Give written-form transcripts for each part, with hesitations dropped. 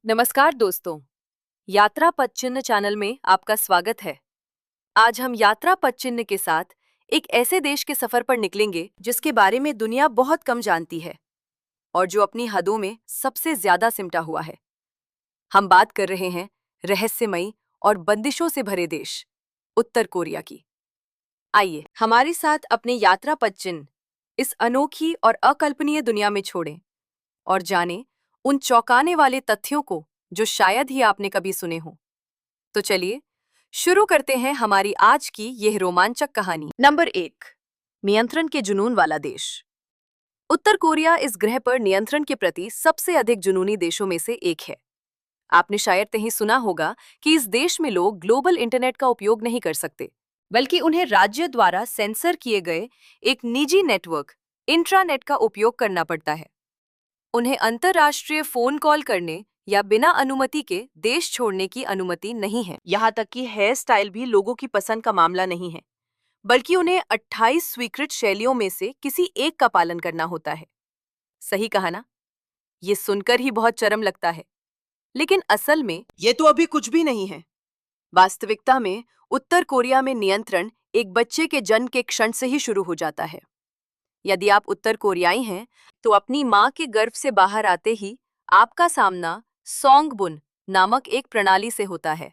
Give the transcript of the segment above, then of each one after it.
नमस्कार दोस्तों, यात्रा पथ चिन्ह चैनल में आपका स्वागत है। आज हम यात्रा पथ चिन्ह के साथ एक ऐसे देश के सफर पर निकलेंगे जिसके बारे में दुनिया बहुत कम जानती है और जो अपनी हदों में सबसे ज्यादा सिमटा हुआ है। हम बात कर रहे हैं रहस्यमयी और बंदिशों से भरे देश उत्तर कोरिया की। आइए हमारे साथ अपने यात्रा पथ चिन्ह इस अनोखी और अकल्पनीय दुनिया में छोड़ें और जानें उन चौंकाने वाले तथ्यों को जो शायद ही आपने कभी सुने हों। तो चलिए शुरू करते हैं हमारी आज की यह रोमांचक कहानी। नंबर 1, नियंत्रण के जुनून वाला देश। उत्तर कोरिया इस ग्रह पर नियंत्रण के प्रति सबसे अधिक जुनूनी देशों में से एक है। आपने शायद कहीं सुना होगा कि इस देश में लोग ग्लोबल इंटरनेट का उपयोग नहीं कर सकते, बल्कि उन्हें राज्य द्वारा सेंसर किए गए एक निजी नेटवर्क इंट्रानेट का उपयोग करना पड़ता है। उन्हें अंतर्राष्ट्रीय फोन कॉल करने या बिना अनुमति के देश छोड़ने की अनुमति नहीं है। यहाँ तक कि हेयर स्टाइल भी लोगों की पसंद का मामला नहीं है, बल्कि उन्हें 28 स्वीकृत शैलियों में से किसी एक का पालन करना होता है। सही कहा ना? ये सुनकर ही बहुत चरम लगता है, लेकिन असल में ये तो अभी कुछ भी नहीं है। वास्तविकता में उत्तर कोरिया में नियंत्रण एक बच्चे के जन्म के क्षण से ही शुरू हो जाता है। यदि आप उत्तर कोरियाई हैं, तो अपनी मां के गर्भ से बाहर आते ही आपका सामना सोंगबुन नामक एक प्रणाली से होता है।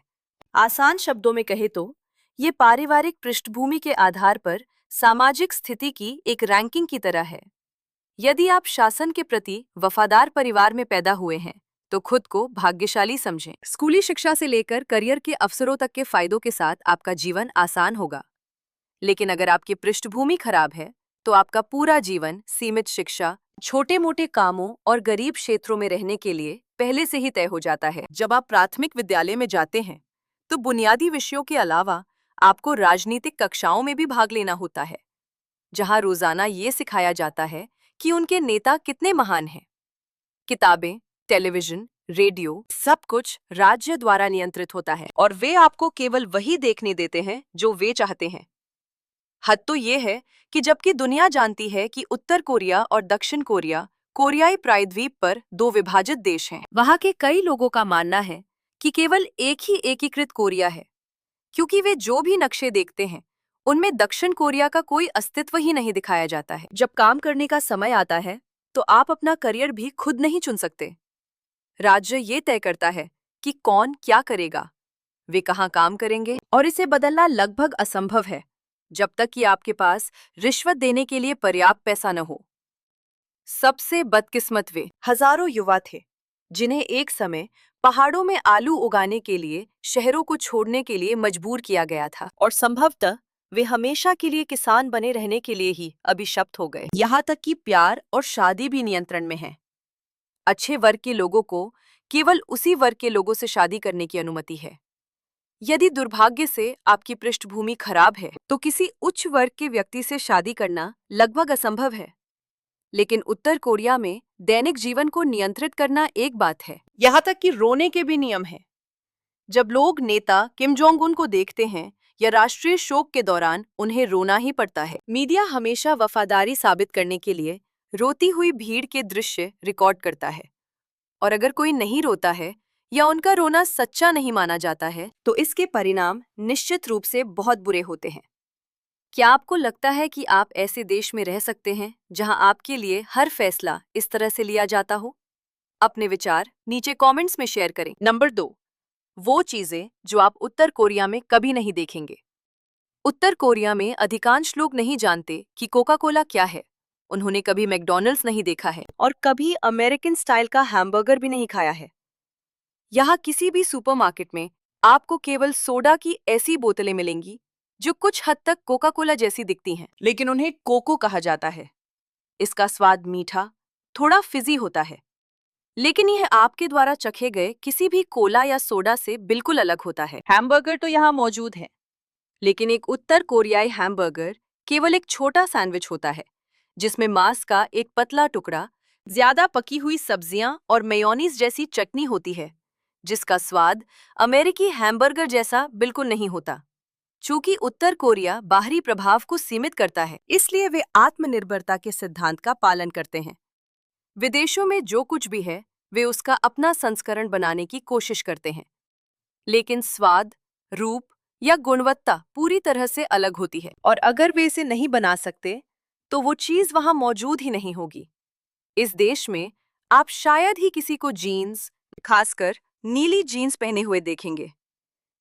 आसान शब्दों में कहे तो ये पारिवारिक पृष्ठभूमि के आधार पर सामाजिक स्थिति की एक रैंकिंग की तरह है। यदि आप शासन के प्रति वफादार परिवार में पैदा हुए हैं, तो खुद को भाग्यशाली समझें। स्कूली शिक्षा से लेकर करियर के अवसरों तक के फायदों के साथ आपका जीवन आसान होगा। लेकिन अगर आपकी पृष्ठभूमि खराब है, तो आपका पूरा जीवन सीमित शिक्षा, छोटे मोटे कामों और गरीब क्षेत्रों में रहने के लिए पहले से ही तय हो जाता है। जब आप प्राथमिक विद्यालय में जाते हैं, तो बुनियादी विषयों के अलावा आपको राजनीतिक कक्षाओं में भी भाग लेना होता है, जहां रोजाना ये सिखाया जाता है कि उनके नेता कितने महान हैं। किताबें, टेलीविजन, रेडियो, सब कुछ राज्य द्वारा नियंत्रित होता है और वे आपको केवल वही देखने देते हैं जो वे चाहते हैं। हद तो ये है कि जबकि दुनिया जानती है कि उत्तर कोरिया और दक्षिण कोरिया कोरियाई प्रायद्वीप पर दो विभाजित देश हैं, वहां के कई लोगों का मानना है कि केवल एक ही एकीकृत कोरिया है, क्योंकि वे जो भी नक्शे देखते हैं उनमें दक्षिण कोरिया का कोई अस्तित्व ही नहीं दिखाया जाता है। जब काम करने का समय आता है, तो आप अपना करियर भी खुद नहीं चुन सकते। राज्य ये तय करता है कि कौन क्या करेगा, वे कहाँ काम करेंगे, और इसे बदलना लगभग असंभव है जब तक कि आपके पास रिश्वत देने के लिए पर्याप्त पैसा न हो। सबसे बदकिस्मत वे हजारों युवा थे जिन्हें एक समय पहाड़ों में आलू उगाने के लिए शहरों को छोड़ने के लिए मजबूर किया गया था, और संभवतः वे हमेशा के लिए किसान बने रहने के लिए ही अभिशप्त हो गए। यहाँ तक कि प्यार और शादी भी नियंत्रण में है। अच्छे वर्ग के लोगों को केवल उसी वर्ग के लोगों से शादी करने की अनुमति है। यदि दुर्भाग्य से आपकी पृष्ठभूमि खराब है, तो किसी उच्च वर्ग के व्यक्ति से शादी करना लगभग असंभव है। लेकिन उत्तर कोरिया में दैनिक जीवन को नियंत्रित करना एक बात है, यहाँ तक कि रोने के भी नियम हैं। जब लोग नेता किम जोंग उन को देखते हैं या राष्ट्रीय शोक के दौरान उन्हें रोना ही पड़ता है। मीडिया हमेशा वफादारी साबित करने के लिए रोती हुई भीड़ के दृश्य रिकॉर्ड करता है, और अगर कोई नहीं रोता है या उनका रोना सच्चा नहीं माना जाता है, तो इसके परिणाम निश्चित रूप से बहुत बुरे होते हैं। क्या आपको लगता है कि आप ऐसे देश में रह सकते हैं जहां आपके लिए हर फैसला इस तरह से लिया जाता हो? अपने विचार नीचे कमेंट्स में शेयर करें। नंबर 2, वो चीजें जो आप उत्तर कोरिया में कभी नहीं देखेंगे। उत्तर कोरिया में अधिकांश लोग नहीं जानते कि कोका कोला क्या है। उन्होंने कभी मैकडॉनल्ड्स नहीं देखा है और कभी अमेरिकन स्टाइल का हैमबर्गर भी नहीं खाया है। यहाँ किसी भी सुपरमार्केट में आपको केवल सोडा की ऐसी बोतलें मिलेंगी जो कुछ हद तक कोका कोला जैसी दिखती हैं, लेकिन उन्हें कोको कहा जाता है। इसका स्वाद मीठा, थोड़ा फिजी होता है, लेकिन यह आपके द्वारा चखे गए किसी भी कोला या सोडा से बिल्कुल अलग होता है। हैमबर्गर तो यहाँ मौजूद है, लेकिन एक उत्तर कोरियाई हैमबर्गर केवल एक छोटा सैंडविच होता है जिसमें मांस का एक पतला टुकड़ा, ज्यादा पकी हुई सब्जियां और मेयोनीज जैसी चटनी होती है, जिसका स्वाद अमेरिकी हैमबर्गर जैसा बिल्कुल नहीं होता। चूंकि उत्तर कोरिया बाहरी प्रभाव को सीमित करता है, इसलिए वे आत्मनिर्भरता के सिद्धांत का पालन करते हैं। विदेशों में जो कुछ भी है वे उसका अपना संस्करण बनाने की कोशिश करते हैं, लेकिन स्वाद, रूप या गुणवत्ता पूरी तरह से अलग होती है। और अगर वे इसे नहीं बना सकते, तो वो चीज वहां मौजूद ही नहीं होगी। इस देश में आप शायद ही किसी को जीन्स, खासकर नीली जीन्स पहने हुए देखेंगे,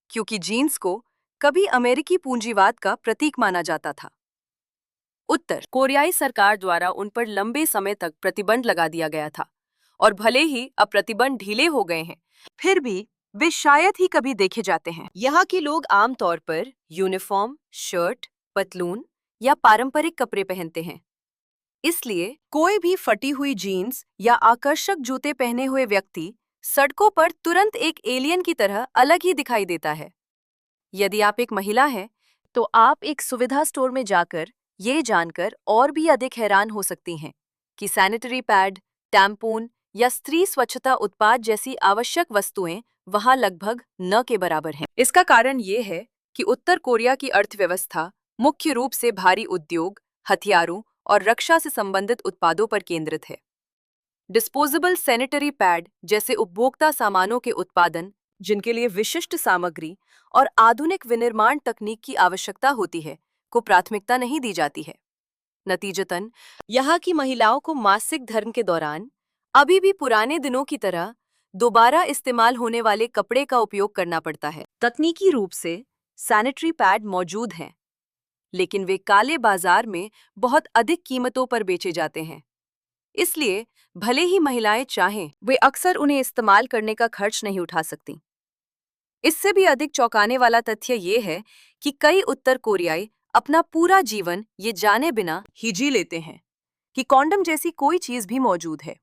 क्योंकि जीन्स को कभी अमेरिकी पूंजीवाद का प्रतीक माना जाता था। उत्तर कोरियाई सरकार द्वारा उन पर लंबे समय तक प्रतिबंध लगा दिया गया था, और भले ही अब प्रतिबंध ढीले हो गए हैं, फिर भी वे शायद ही कभी देखे जाते हैं। यहाँ के लोग आमतौर पर यूनिफॉर्म, शर्ट, पतलून या पारंपरिक कपड़े पहनते हैं। इसलिए कोई भी फटी हुई जीन्स या आकर्षक जूते पहने हुए व्यक्ति सड़कों पर तुरंत एक एलियन की तरह अलग ही दिखाई देता है। यदि आप एक महिला हैं, तो आप एक सुविधा स्टोर में जाकर ये जानकर और भी अधिक हैरान हो सकती हैं कि सैनिटरी पैड, टैम्पून या स्त्री स्वच्छता उत्पाद जैसी आवश्यक वस्तुएं वहां लगभग न के बराबर हैं। इसका कारण ये है कि उत्तर कोरिया की अर्थव्यवस्था मुख्य रूप से भारी उद्योग, हथियारों और रक्षा से संबंधित उत्पादों पर केंद्रित है। डिस्पोजेबल सैनिटरी पैड जैसे उपभोक्ता सामानों के उत्पादन, जिनके लिए विशिष्ट सामग्री और आधुनिक विनिर्माण तकनीक की आवश्यकता होती है, को प्राथमिकता नहीं दी जाती है। नतीजतन यहाँ की महिलाओं को मासिक धर्म के दौरान अभी भी पुराने दिनों की तरह दोबारा इस्तेमाल होने वाले कपड़े का उपयोग करना पड़ता है। तकनीकी रूप से सैनिटरी पैड मौजूद हैं, लेकिन वे काले बाजार में बहुत अधिक कीमतों पर बेचे जाते हैं। इसलिए भले ही महिलाएं चाहें, वे अक्सर उन्हें इस्तेमाल करने का खर्च नहीं उठा सकती। इससे भी अधिक चौंकाने वाला तथ्य ये है कि कई उत्तर कोरियाई अपना पूरा जीवन ये जाने बिना ही जी लेते हैं कि कॉन्डम जैसी कोई चीज भी मौजूद है।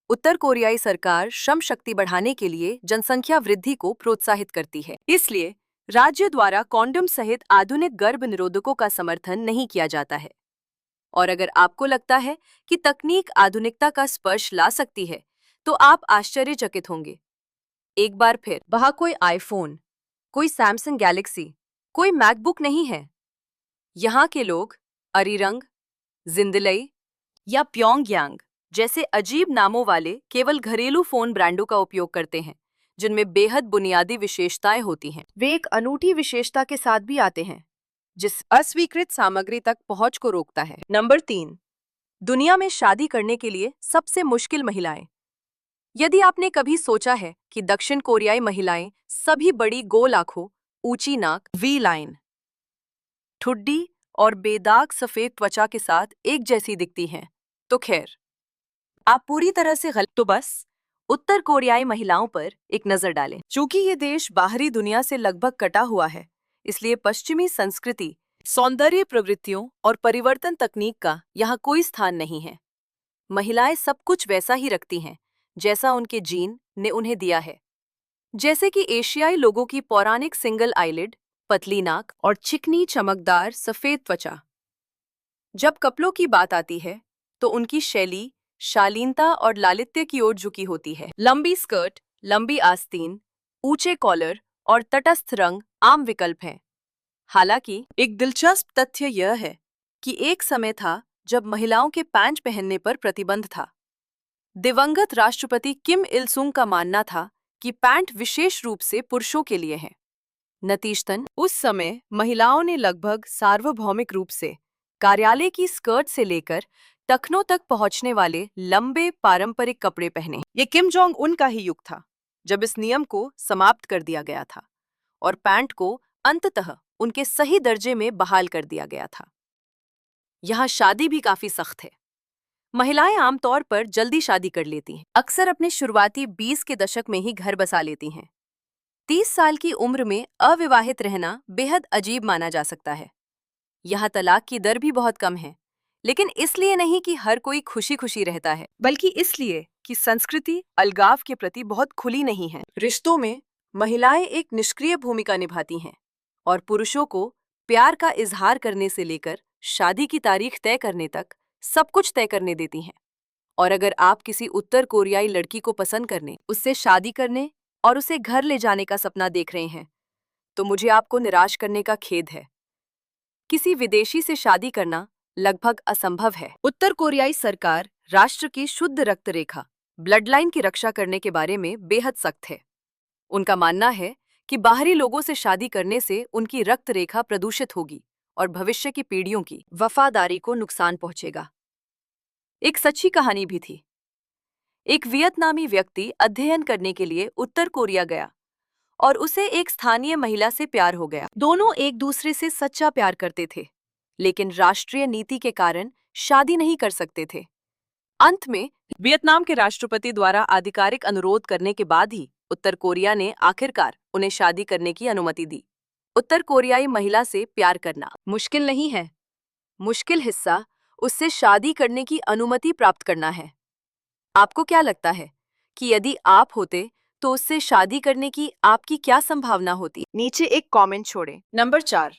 उत्तर कोरियाई सरकार श्रम शक्ति बढ़ाने के लिए जनसंख्या वृद्धि को प्रोत्साहित करती है। इसलिए राज्य द्वारा कॉन्डम सहित आधुनिक गर्भ निरोधकों का समर्थन नहीं किया जाता है। और अगर आपको लगता है कि तकनीक आधुनिकता का स्पर्श ला सकती है, तो आप आश्चर्यचकित होंगे। एक बार फिर वहाँ कोई आईफोन, कोई सैमसंग गैलेक्सी, कोई मैकबुक नहीं है। यहाँ के लोग अरिरंग, जिंदलई या प्योंगयांग जैसे अजीब नामों वाले केवल घरेलू फोन ब्रांडों का उपयोग करते हैं, जिनमें बेहद बुनियादी विशेषताएं होती हैं। वे एक अनूठी विशेषता के साथ भी आते हैं, जिस अस्वीकृत सामग्री तक पहुंच को रोकता है। नंबर 3, दुनिया में शादी करने के लिए सबसे मुश्किल महिलाएं। यदि आपने कभी सोचा है कि दक्षिण कोरियाई महिलाएं सभी बड़ी गोल आंखों, ऊंची नाक, वी लाइन, ठुड्डी और बेदाग सफेद त्वचा के साथ एक जैसी दिखती हैं, तो खैर, आप पूरी तरह से गलत। तो बस उत्तर कोरियाई महिलाओं पर एक नजर डालें। चूंकि ये देश बाहरी दुनिया से लगभग कटा हुआ है, इसलिए पश्चिमी संस्कृति, सौंदर्य प्रवृत्तियों और परिवर्तन तकनीक का यहाँ कोई स्थान नहीं है। महिलाएं सब कुछ वैसा ही रखती हैं जैसा उनके जीन ने उन्हें दिया है, जैसे कि एशियाई लोगों की पौराणिक सिंगल आईलिड, पतली नाक और चिकनी चमकदार सफेद त्वचा। जब कपड़ों की बात आती है, तो उनकी शैली शालीनता और लालित्य की ओर झुकी होती है। लंबी स्कर्ट, लंबी आस्तीन, ऊंचे कॉलर और तटस्थ रंग आम विकल्प हैं। हालांकि एक दिलचस्प तथ्य यह है कि एक समय था जब महिलाओं के पैंट पहनने पर प्रतिबंध था। दिवंगत राष्ट्रपति किम इल सुंग का मानना था कि पैंट विशेष रूप से पुरुषों के लिए है। नतीजतन उस समय महिलाओं ने लगभग सार्वभौमिक रूप से कार्यालय की स्कर्ट से लेकर टखनों तक पहुंचने वाले लंबे पारंपरिक कपड़े पहने। ये किम जोंग उन का ही युग था जब इस नियम को समाप्त कर दिया गया था और पैंट को अंततः उनके सही दर्जे में बहाल कर दिया गया था। यहाँ शादी भी काफी सख्त है। महिलाएं आमतौर पर जल्दी शादी कर लेती हैं, अक्सर अपने शुरुआती 20 के दशक में ही घर बसा लेती हैं। 30 साल की उम्र में अविवाहित रहना बेहद अजीब माना जा सकता है। यहाँ तलाक की दर भी बहुत कम है, लेकिन इसलिए नहीं कि हर कोई खुशी खुशी रहता है, बल्कि इसलिए कि संस्कृति अलगाव के प्रति बहुत खुली नहीं है। रिश्तों में महिलाएं एक निष्क्रिय भूमिका निभाती हैं और पुरुषों को प्यार का इजहार करने से लेकर शादी की तारीख तय करने तक सब कुछ तय करने देती हैं। और अगर आप किसी उत्तर कोरियाई लड़की को पसंद करने, उससे शादी करने और उसे घर ले जाने का सपना देख रहे हैं, तो मुझे आपको निराश करने का खेद है। किसी विदेशी से शादी करना लगभग असंभव है। उत्तर कोरियाई सरकार राष्ट्र की शुद्ध रक्त रेखा, ब्लड लाइन की रक्षा करने के बारे में बेहद सख्त है। उनका मानना है कि बाहरी लोगों से शादी करने से उनकी रक्त रेखा प्रदूषित होगी और भविष्य की पीढ़ियों की वफादारी को नुकसान पहुंचेगा। एक सच्ची कहानी भी थी। एक वियतनामी व्यक्ति अध्ययन करने के लिए उत्तर कोरिया गया और उसे एक स्थानीय महिला से प्यार हो गया। दोनों एक दूसरे से सच्चा प्यार करते थे, लेकिन राष्ट्रीय नीति के कारण शादी नहीं कर सकते थे। अंत में वियतनाम के राष्ट्रपति द्वारा आधिकारिक अनुरोध करने के बाद ही उत्तर कोरिया ने आखिरकार उन्हें शादी करने की अनुमति दी। उत्तर कोरियाई महिला से प्यार करना मुश्किल नहीं है। मुश्किल हिस्सा उससे शादी करने की अनुमति प्राप्त करना है। आपको क्या लगता है कि यदि आप होते तो उससे शादी करने की आपकी क्या संभावना होती? नीचे एक कमेंट छोड़ें। नंबर 4,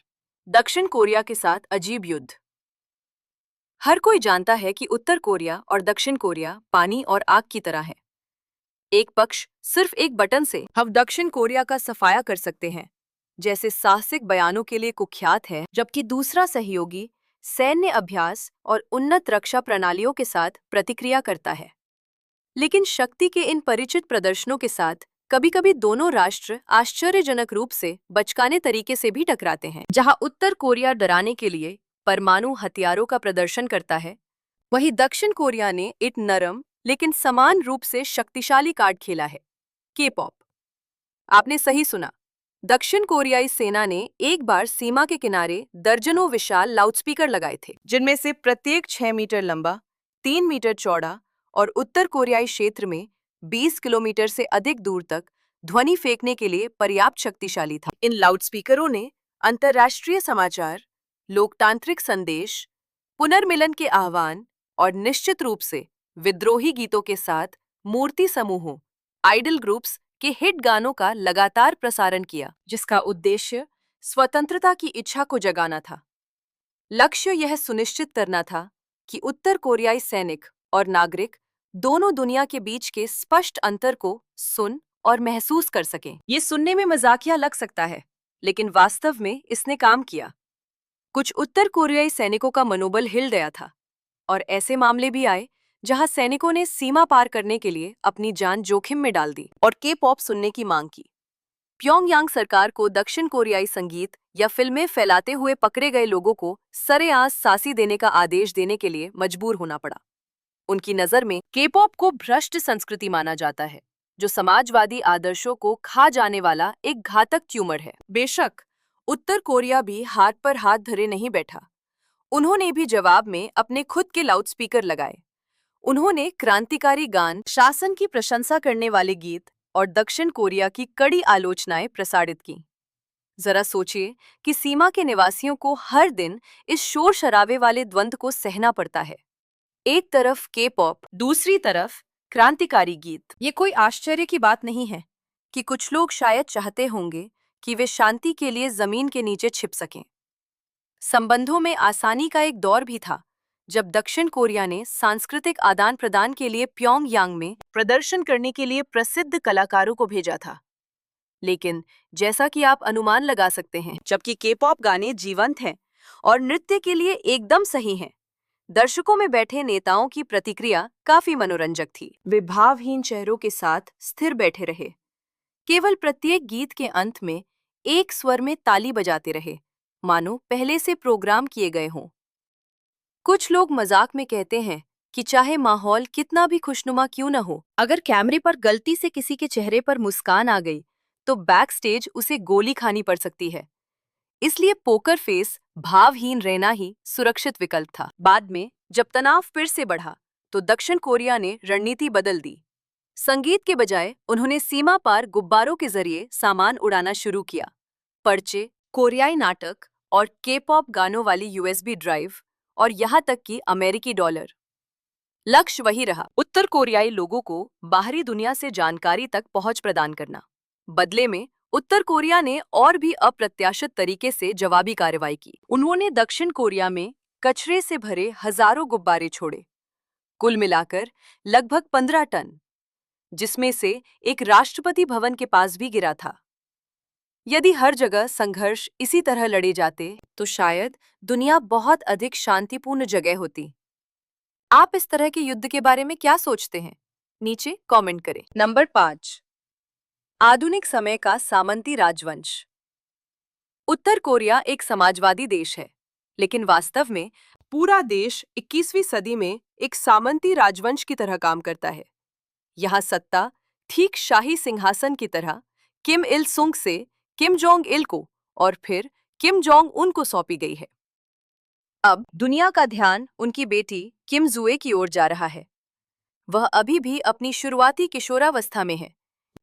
दक्षिण कोरिया के साथ अजीब युद्ध। हर कोई जानता है कि उत्तर कोरिया और दक्षिण कोरिया पानी और आग की तरह है। एक पक्ष सिर्फ एक बटन से हम दक्षिण कोरिया का सफाया कर सकते हैं, जैसे साहसिक बयानों के लिए कुख्यात है, जबकि दूसरा सहयोगी सैन्य अभ्यास और उन्नत रक्षा प्रणालियों के साथ प्रतिक्रिया करता है। लेकिन शक्ति के इन परिचित प्रदर्शनों के साथ कभी-कभी दोनों राष्ट्र आश्चर्यजनक रूप से बचकाने तरीके से भी टकराते हैं। जहां उत्तर कोरिया डराने के लिए परमाणु हथियारों का प्रदर्शन करता है, वहीं दक्षिण कोरिया ने एक नरम लेकिन समान रूप से शक्तिशाली कार्ड खेला है, के-पॉप। आपने सही सुना। दक्षिण कोरियाई सेना ने एक बार सीमा के किनारे दर्जनों विशाल लाउडस्पीकर लगाए थे, जिनमें से प्रत्येक 6 मीटर लंबा, 3 मीटर चौड़ा और उत्तर कोरियाई क्षेत्र में 20 किलोमीटर से अधिक दूर तक ध्वनि फेंकने के लिए पर्याप्त शक्तिशाली था। इन लाउडस्पीकरों ने अंतर्राष्ट्रीय समाचार, लोकतांत्रिक संदेश, पुनर्मिलन के आह्वान और निश्चित रूप से विद्रोही गीतों के साथ मूर्ति समूहों, आइडल ग्रुप्स के हिट गानों का लगातार प्रसारण किया, जिसका उद्देश्य स्वतंत्रता की इच्छा को जगाना था। लक्ष्य यह सुनिश्चित करना था कि उत्तर कोरियाई सैनिक और नागरिक दोनों दुनिया के बीच के स्पष्ट अंतर को सुन और महसूस कर सकें। ये सुनने में मजाकिया लग सकता है, लेकिन वास्तव में इसने काम किया। कुछ उत्तर कोरियाई सैनिकों का मनोबल हिल गया था और ऐसे मामले भी आए जहां सैनिकों ने सीमा पार करने के लिए अपनी जान जोखिम में डाल दी और के-पॉप सुनने की मांग की। प्योंगयांग सरकार को दक्षिण कोरियाई संगीत या फिल्में फैलाते हुए पकड़े गए लोगों को सरेआम फांसी देने का आदेश देने के लिए मजबूर होना पड़ा। उनकी नज़र में के-पॉप को भ्रष्ट संस्कृति माना जाता है, जो समाजवादी आदर्शों को खा जाने वाला एक घातक ट्यूमर है। बेशक उत्तर कोरिया भी हाथ पर हाथ धरे नहीं बैठा। उन्होंने भी जवाब में अपने खुद के लाउडस्पीकर लगाए। उन्होंने क्रांतिकारी गान, शासन की प्रशंसा करने वाले गीत और दक्षिण कोरिया की कड़ी आलोचनाएं प्रसारित की। जरा सोचिए कि सीमा के निवासियों को हर दिन इस शोर शराबे वाले द्वंद्व को सहना पड़ता है। एक तरफ के-पॉप, दूसरी तरफ क्रांतिकारी गीत। ये कोई आश्चर्य की बात नहीं है कि कुछ लोग शायद चाहते होंगे कि वे शांति के लिए जमीन के नीचे छिप सकें। संबंधों में आसानी का एक दौर भी था जब दक्षिण कोरिया ने सांस्कृतिक आदान प्रदान के लिए प्योंगयांग में प्रदर्शन करने के लिए प्रसिद्ध कलाकारों को भेजा था। लेकिन जैसा कि आप अनुमान लगा सकते हैं, जबकि के-पॉप गाने जीवंत हैं और नृत्य के लिए एकदम सही हैं, दर्शकों में बैठे नेताओं की प्रतिक्रिया काफी मनोरंजक थी। वे भावहीन चेहरों के साथ स्थिर बैठे रहे, केवल प्रत्येक गीत के अंत में एक स्वर में ताली बजाते रहे, मानो पहले से प्रोग्राम किए गए हों। कुछ लोग मजाक में कहते हैं कि चाहे माहौल कितना भी खुशनुमा क्यों न हो, अगर कैमरे पर गलती से किसी के चेहरे पर मुस्कान आ गई तो बैक स्टेज उसे गोली खानी पड़ सकती है। इसलिए पोकर फेस, भावहीन रहना ही सुरक्षित विकल्प था। बाद में जब तनाव फिर से बढ़ा तो दक्षिण कोरिया ने रणनीति बदल दी। संगीत के बजाय उन्होंने सीमा पार गुब्बारों के जरिए सामान उड़ाना शुरू किया। पर्चे, कोरियाई नाटक और के-पॉप गानों वाली यूएसबी ड्राइव और यहाँ तक कि अमेरिकी डॉलर। लक्ष्य वही रहा, उत्तर कोरियाई लोगों को बाहरी दुनिया से जानकारी तक पहुंच प्रदान करना। बदले में उत्तर कोरिया ने और भी अप्रत्याशित तरीके से जवाबी कार्रवाई की। उन्होंने दक्षिण कोरिया में कचरे से भरे हजारों गुब्बारे छोड़े, कुल मिलाकर लगभग 15 टन, जिसमें से एक राष्ट्रपति भवन के पास भी गिरा था। यदि हर जगह संघर्ष इसी तरह लड़े जाते तो शायद दुनिया बहुत अधिक शांतिपूर्ण जगह होती। आप इस तरह के युद्ध के बारे में क्या सोचते हैं? नीचे कमेंट करें। नंबर 5, आधुनिक समय का सामंती राजवंश। उत्तर कोरिया एक समाजवादी देश है, लेकिन वास्तव में पूरा देश 21वीं सदी में एक सामंती राजवंश की तरह काम करता है। यहाँ सत्ता ठीक शाही सिंहासन की तरह किम इल सुंग से किम जोंग इल को और फिर किम जोंग उन को सौंपी गई है। अब दुनिया का ध्यान उनकी बेटी किम जुए की ओर जा रहा है। वह अभी भी अपनी शुरुआती किशोरावस्था में है,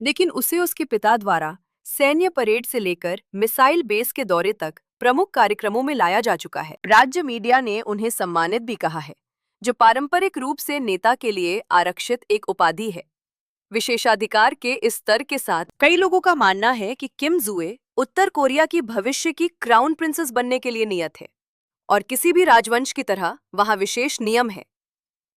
लेकिन उसे उसके पिता द्वारा सैन्य परेड से लेकर मिसाइल बेस के दौरे तक प्रमुख कार्यक्रमों में लाया जा चुका है। राज्य मीडिया ने उन्हें सम्मानित भी कहा है, जो पारंपरिक रूप से नेता के लिए आरक्षित एक उपाधि है। विशेषाधिकार के इस स्तर के साथ कई लोगों का मानना है कि किम जुए उत्तर कोरिया की भविष्य की क्राउन प्रिंसेस बनने के लिए नियत है, और किसी भी राजवंश की तरह वहां विशेष नियम है।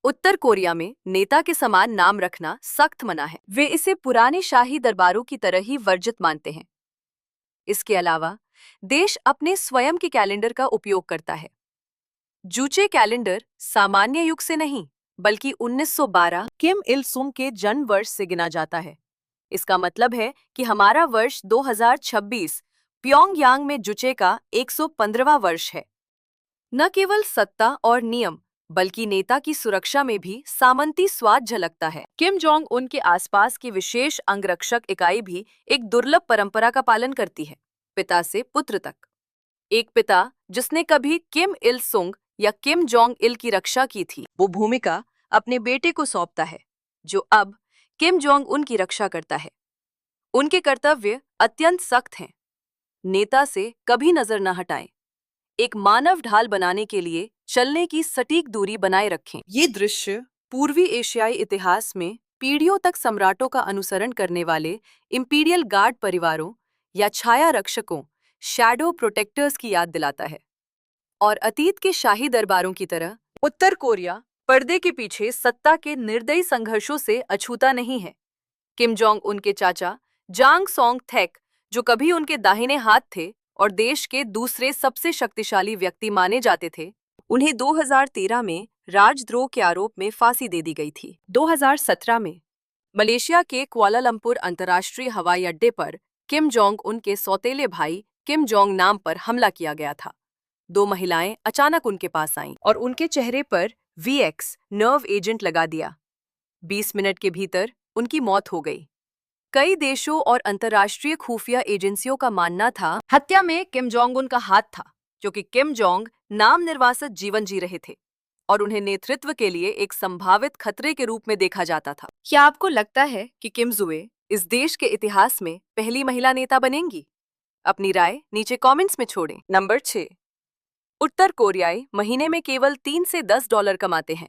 उत्तर कोरिया में नेता के समान नाम रखना सख्त मना है। वे इसे पुराने शाही दरबारों की तरह ही वर्जित मानते हैं। इसके अलावा देश अपने स्वयं के कैलेंडर का उपयोग करता है। जूचे कैलेंडर सामान्य युग से नहीं, बल्कि 1912 किम इल सुंग के जन्म वर्ष से गिना जाता है। इसका मतलब है कि हमारा वर्ष 2026 प्योंगयांग में जुचे का 115वां वर्ष है। न केवल सत्ता और नियम, बल्कि नेता की सुरक्षा में भी सामंती स्वाद झलकता है। किम जोंग उन के आसपास की विशेष अंगरक्षक इकाई भी एक दुर्लभ परंपरा का पालन करती है, पिता से पुत्र तक। एक पिता जिसने कभी किम इल सुंग या किम जोंग इल की रक्षा की थी, वो भूमिका अपने बेटे को सौंपता है, जो अब किम जोंग उन की रक्षा करता है। उनके कर्तव्य अत्यंत सख्त हैं। नेता से कभी नजर न हटाएं, एक मानव ढाल बनाने के लिए चलने की सटीक दूरी बनाए रखें। ये दृश्य पूर्वी एशियाई इतिहास में पीढ़ियों तक सम्राटों का अनुसरण करने वाले इंपीरियल गार्ड परिवारों या छाया रक्षकों, शैडो प्रोटेक्टर्स की याद दिलाता है। और अतीत के शाही दरबारों की तरह उत्तर कोरिया पर्दे के पीछे सत्ता के निर्दयी संघर्षों से अछूता नहीं है। किम जोंग उनके चाचा जांग सोंग थेक, जो कभी उनके दाहिने हाथ थे और देश के दूसरे सबसे शक्तिशाली व्यक्ति माने जाते थे, उन्हें 2013 में राजद्रोह के आरोप में फांसी दे दी गई थी। 2017 में मलेशिया के कुआलालंपुर अंतर्राष्ट्रीय हवाई अड्डे पर किम जोंग उनके सौतेले भाई किम जोंग नाम पर हमला किया गया था। 2 महिलाएं अचानक उनके पास आईं और उनके चेहरे पर VX नर्व एजेंट लगा दिया। 20 मिनट के भीतर उनकी मौत हो गई। कई देशों और अंतर्राष्ट्रीय खुफिया एजेंसियों का मानना था हत्या में किम जोंग उन का हाथ था, क्योंकि किम जोंग नाम निर्वासित जीवन जी रहे थे और उन्हें नेतृत्व के लिए एक संभावित खतरे के रूप में देखा जाता था। क्या आपको लगता है कि किम जुए इस देश के इतिहास में पहली महिला नेता बनेंगी? अपनी राय नीचे कमेंट्स में छोड़ें। नंबर 6, उत्तर कोरियाई महीने में केवल 3 से $10 कमाते हैं।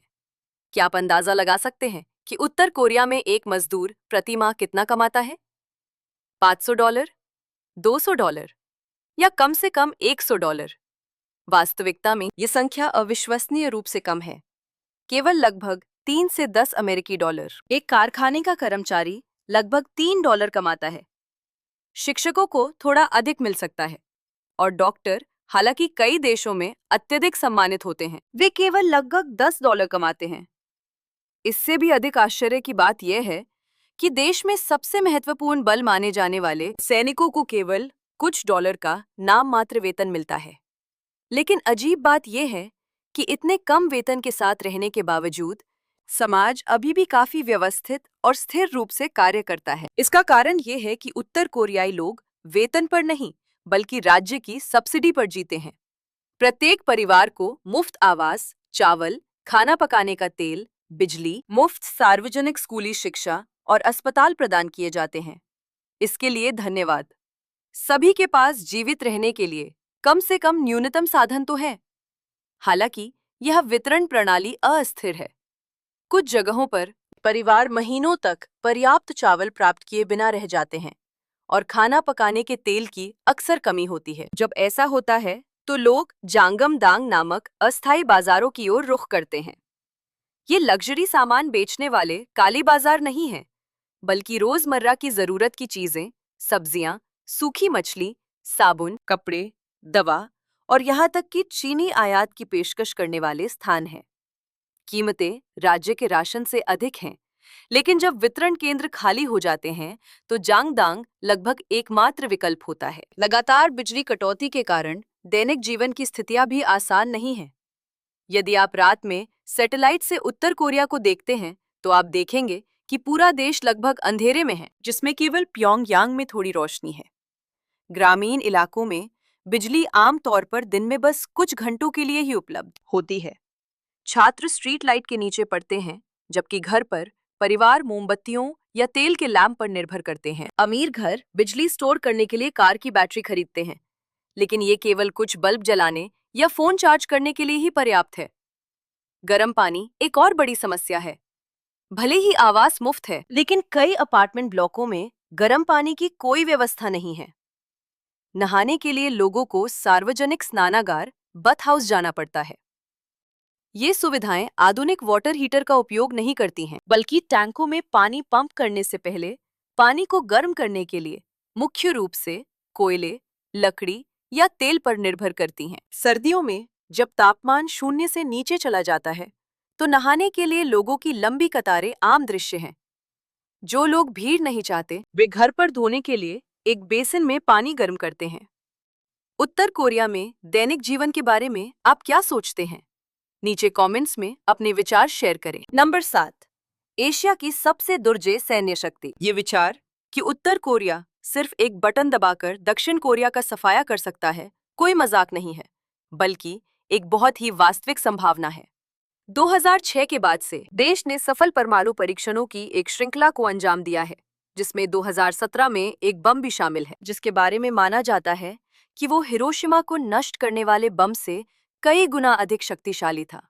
क्या आप अंदाजा लगा सकते हैं कि उत्तर कोरिया में एक मजदूर प्रति माह कितना कमाता है? $500, $200 या कम से कम $100? वास्तविकता में ये संख्या अविश्वसनीय रूप से कम है, केवल लगभग 3 से 10 अमेरिकी डॉलर। एक कारखाने का कर्मचारी लगभग $3 कमाता है। शिक्षकों को थोड़ा अधिक मिल सकता है, और डॉक्टर, हालांकि कई देशों में अत्यधिक सम्मानित होते हैं, वे केवल लगभग $10 कमाते हैं। इससे भी अधिक आश्चर्य की बात यह है कि देश में सबसे महत्वपूर्ण बल माने जाने वाले सैनिकों को केवल कुछ डॉलर का नाम मात्र वेतन मिलता है। लेकिन अजीब बात यह है कि इतने कम वेतन के साथ रहने के बावजूद समाज अभी भी काफी व्यवस्थित और स्थिर रूप से कार्य करता है। इसका कारण यह है कि उत्तर कोरियाई लोग वेतन पर नहीं, बल्कि राज्य की सब्सिडी पर जीते हैं। प्रत्येक परिवार को मुफ्त आवास, चावल, खाना पकाने का तेल, बिजली, मुफ्त सार्वजनिक स्कूली शिक्षा और अस्पताल प्रदान किए जाते हैं। इसके लिए धन्यवाद। सभी के पास जीवित रहने के लिए कम से कम न्यूनतम साधन तो है। हालांकि यह वितरण प्रणाली अस्थिर है। कुछ जगहों पर परिवार महीनों तक पर्याप्त चावल प्राप्त किए बिना रह जाते हैं और खाना पकाने के तेल की अक्सर कमी होती है। जब ऐसा होता है तो लोग जांगमदांग नामक अस्थायी बाजारों की ओर रुख करते हैं। ये लग्जरी सामान बेचने वाले काली बाजार नहीं हैं, बल्कि रोजमर्रा की जरूरत की चीजें, सब्जियां, सूखी मछली, साबुन, कपड़े, दवा और यहाँ तक कि चीनी आयात की पेशकश करने वाले स्थान हैं। कीमतें राज्य के राशन से अधिक हैं, लेकिन जब वितरण केंद्र खाली हो जाते हैं तो जांगदांग लगभग एकमात्र विकल्प होता है। लगातार बिजली कटौती के कारण दैनिक जीवन की स्थितियां भी आसान नहीं हैं। यदि आप रात में सैटेलाइट से उत्तर कोरिया को देखते हैं तो आप देखेंगे कि पूरा देश लगभग अंधेरे में है, जिसमें केवल प्योंगयांग में थोड़ी रोशनी है। ग्रामीण इलाकों में बिजली आम तौर पर दिन में बस कुछ घंटों के लिए ही उपलब्ध होती है। छात्र स्ट्रीट लाइट के नीचे पढ़ते हैं, जबकि घर पर परिवार मोमबत्तियों या तेल के लैंप पर निर्भर करते हैं। अमीर घर बिजली स्टोर करने के लिए कार की बैटरी खरीदते हैं, लेकिन ये केवल कुछ बल्ब जलाने या फोन चार्ज करने के लिए ही पर्याप्त है। गर्म पानी एक और बड़ी समस्या है। भले ही आवास मुफ्त है, लेकिन कई अपार्टमेंट ब्लॉकों में गर्म पानी की कोई व्यवस्था नहीं है। नहाने के लिए लोगों को सार्वजनिक स्नानागार बथ हाउस जाना पड़ता है। ये सुविधाएं आधुनिक वाटर हीटर का उपयोग नहीं करती हैं, बल्कि टैंकों में पानी पंप करने से पहले पानी को गर्म करने के लिए मुख्य रूप से कोयले, लकड़ी या तेल पर निर्भर करती हैं। सर्दियों में जब तापमान 0 से नीचे चला जाता है, तो नहाने के लिए लोगों की लंबी कतारें आम दृश्य हैं। जो लोग भीड़ नहीं चाहते, वे घर पर धोने के लिए एक बेसिन में पानी गर्म करते हैं। उत्तर कोरिया में दैनिक जीवन के बारे में आप क्या सोचते हैं? नीचे कमेंट्स में अपने विचार शेयर करें। नंबर 7, एशिया की सबसे दुर्जय सैन्य शक्ति। ये विचार कि उत्तर कोरिया सिर्फ एक बटन दबाकर दक्षिण कोरिया का सफाया कर सकता है, कोई मजाक नहीं है, बल्कि एक बहुत ही वास्तविक संभावना है। 2006 के बाद से देश ने सफल परमाणु परीक्षणों की एक श्रृंखला को अंजाम दिया है, जिसमें 2017 में एक बम भी शामिल है, जिसके बारे में माना जाता है कि वो हिरोशिमा को नष्ट करने वाले बम से कई गुना अधिक शक्तिशाली था।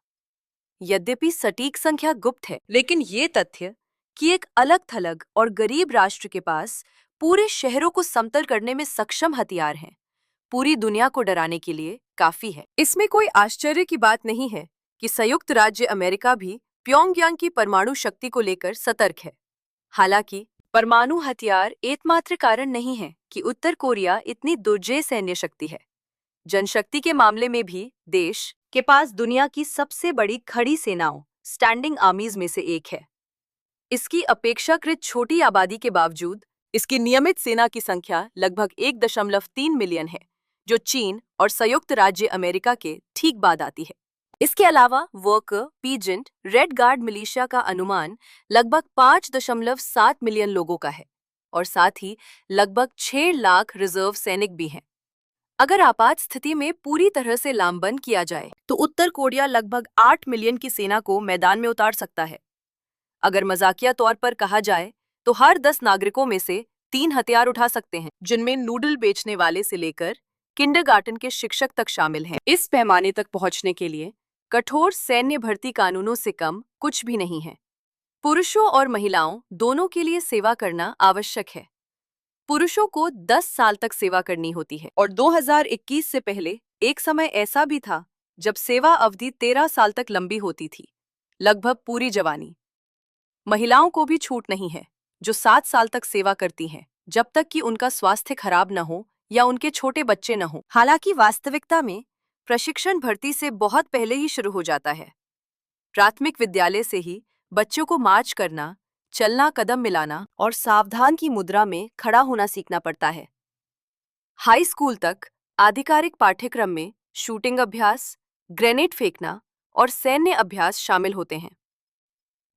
यद्यपि सटीक संख्या गुप्त है, लेकिन ये तथ्य कि एक अलग-थलग और गरीब राष्ट्र के पास पूरे शहरों को समतल करने में सक्षम हथियार हैं, पूरी दुनिया को डराने के लिए काफी है। इसमें कोई आश्चर्य की बात नहीं है कि संयुक्त राज्य अमेरिका भी प्योंगयांग की परमाणु शक्ति को लेकर सतर्क है। हालांकि परमाणु हथियार एकमात्र कारण नहीं है कि उत्तर कोरिया इतनी दुर्जय सैन्य शक्ति है। जनशक्ति के मामले में भी देश के पास दुनिया की सबसे बड़ी खड़ी सेनाओं स्टैंडिंग आर्मीज में से एक है। इसकी अपेक्षाकृत छोटी आबादी के बावजूद इसकी नियमित सेना की संख्या लगभग 1.3 मिलियन है, जो चीन और संयुक्त राज्य अमेरिका के ठीक बाद आती है। इसके अलावा worker, peasant, red guard militia का अनुमान लगभग 5.7 मिलियन लोगों का है और साथ ही लगभग 6 लाख रिजर्व सैनिक भी हैं। अगर आपात स्थिति में पूरी तरह से लामबंद किया जाए तो उत्तर कोरिया लगभग 8 मिलियन की सेना को मैदान में उतार सकता है। अगर मजाकिया तौर पर कहा जाए तो हर 10 नागरिकों में से 3 हथियार उठा सकते हैं, जिनमें नूडल बेचने वाले से लेकर किंडरगार्टन के शिक्षक तक शामिल हैं। इस पैमाने तक पहुंचने के लिए कठोर सैन्य भर्ती कानूनों से कम कुछ भी नहीं है। पुरुषों और महिलाओं दोनों के लिए सेवा करना आवश्यक है। पुरुषों को 10 साल तक सेवा करनी होती है और 2021 से पहले एक समय ऐसा भी था जब सेवा अवधि 13 साल तक लंबी होती थी, लगभग पूरी जवानी। महिलाओं को भी छूट नहीं है, जो 7 साल तक सेवा करती हैं, जब तक कि उनका स्वास्थ्य खराब न हो या उनके छोटे बच्चे न हो। हालांकि वास्तविकता में प्रशिक्षण भर्ती से बहुत पहले ही शुरू हो जाता है। प्राथमिक विद्यालय से ही बच्चों को मार्च करना, चलना, कदम मिलाना और सावधान की मुद्रा में खड़ा होना सीखना पड़ता है। हाई स्कूल तक आधिकारिक पाठ्यक्रम में शूटिंग अभ्यास, ग्रेनेड फेंकना और सैन्य अभ्यास शामिल होते हैं।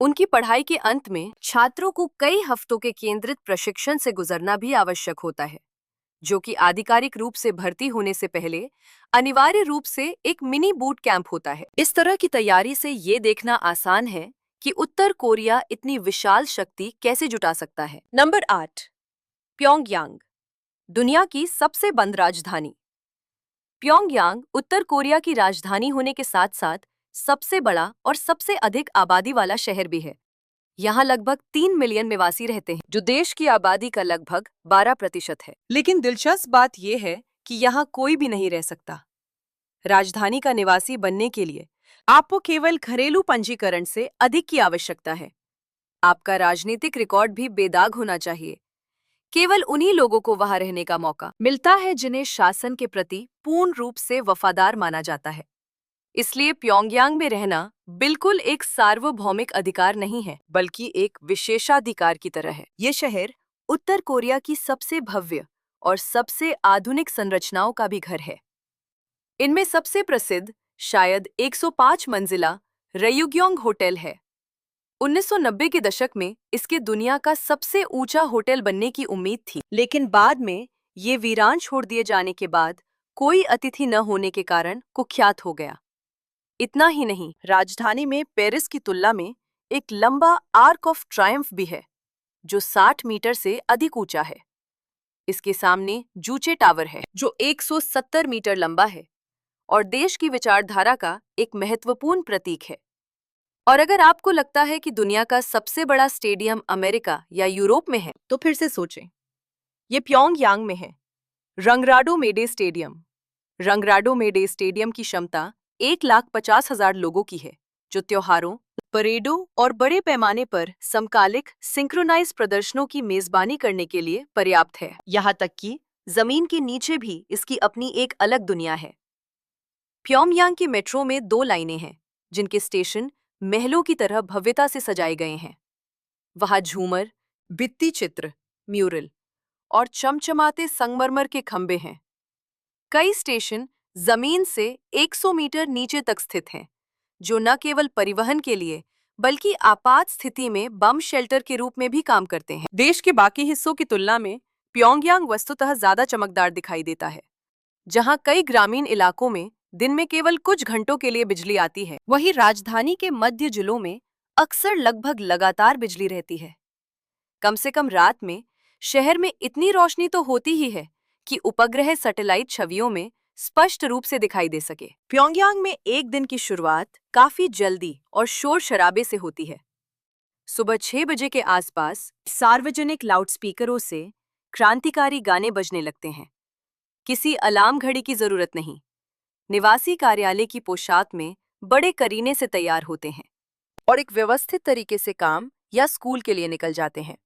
उनकी पढ़ाई के अंत में छात्रों को कई हफ्तों के केंद्रित प्रशिक्षण से गुजरना भी आवश्यक होता है, जो कि आधिकारिक रूप से भर्ती होने से पहले अनिवार्य रूप से एक मिनी बूट कैंप होता है। इस तरह की तैयारी से ये देखना आसान है कि उत्तर कोरिया इतनी विशाल शक्ति कैसे जुटा सकता है। नंबर 8, प्योंगयांग, दुनिया की सबसे बंद राजधानी। प्योंगयांग उत्तर कोरिया की राजधानी होने के साथ साथ सबसे बड़ा और सबसे अधिक आबादी वाला शहर भी है। यहाँ लगभग 3 मिलियन निवासी रहते हैं, जो देश की आबादी का लगभग 12% है। लेकिन दिलचस्प बात यह है कि यहाँ कोई भी नहीं रह सकता। राजधानी का निवासी बनने के लिए आपको केवल घरेलू पंजीकरण से अधिक की आवश्यकता है। आपका राजनीतिक रिकॉर्ड भी बेदाग होना चाहिए। केवल उन्हीं लोगों को वहां रहने का मौका मिलता है जिन्हें शासन के प्रति पूर्ण रूप से वफादार माना जाता है। इसलिए प्योंगयांग में रहना बिल्कुल एक सार्वभौमिक अधिकार नहीं है, बल्कि एक विशेषाधिकार की तरह है। ये शहर उत्तर कोरिया की सबसे भव्य और सबसे आधुनिक संरचनाओं का भी घर है। इनमें सबसे प्रसिद्ध शायद 105 मंजिला रयुग्योंग होटल है। 1990 के दशक में इसके दुनिया का सबसे ऊंचा होटल बनने की उम्मीद थी, लेकिन बाद में ये वीरान छोड़ दिए जाने के बाद कोई अतिथि न होने के कारण कुख्यात हो गया। इतना ही नहीं, राजधानी में पेरिस की तुलना में एक लंबा आर्क ऑफ ट्रायम्फ भी है, जो 60 मीटर से अधिक ऊंचा है। इसके सामने जूचे टावर है, जो 170 मीटर लंबा है और देश की विचारधारा का एक महत्वपूर्ण प्रतीक है। और अगर आपको लगता है कि दुनिया का सबसे बड़ा स्टेडियम अमेरिका या यूरोप में है, तो फिर से सोचें। ये प्योंगयांग में है। रंगराडो मेडे स्टेडियम। रंगराडो मेडे स्टेडियम की क्षमता 1,50,000 लोगों की है, जो त्योहारों, परेडों और बड़े पैमाने पर समकालिक सिंक्रोनाइज प्रदर्शनों की मेजबानी करने के लिए पर्याप्त है। यहाँ तक कि जमीन के नीचे भी इसकी अपनी एक अलग दुनिया है। प्योंगयांग की मेट्रो में 2 लाइनें हैं, जिनके स्टेशन महलों की तरह भव्यता से सजाए गए हैं। वहां झूमर, भित्ति चित्र, म्यूरल और चमचमाते संगमरमर के खंभे हैं। कई स्टेशन जमीन से 100 मीटर नीचे तक स्थित हैं, जो न केवल परिवहन के लिए बल्कि आपात स्थिति में बम शेल्टर के रूप में भी काम करते हैं। देश के बाकी हिस्सों की तुलना में प्योंगयांग वस्तुतः ज्यादा चमकदार दिखाई देता है। जहां कई ग्रामीण इलाकों में दिन में केवल कुछ घंटों के लिए बिजली आती है, वहीं राजधानी के मध्य जिलों में अक्सर लगभग लगातार बिजली रहती है। कम से कम रात में शहर में इतनी रोशनी तो होती ही है कि उपग्रह सैटेलाइट छवियों में स्पष्ट रूप से दिखाई दे सके। प्योंगयांग में एक दिन की शुरुआत काफी जल्दी और शोर शराबे से होती है। सुबह 6 बजे के आसपास सार्वजनिक लाउडस्पीकरों से क्रांतिकारी गाने बजने लगते हैं। किसी अलार्म घड़ी की जरूरत नहीं। निवासी कार्यालय की पोशाक में बड़े करीने से तैयार होते हैं और एक व्यवस्थित तरीके से काम या स्कूल के लिए निकल जाते हैं।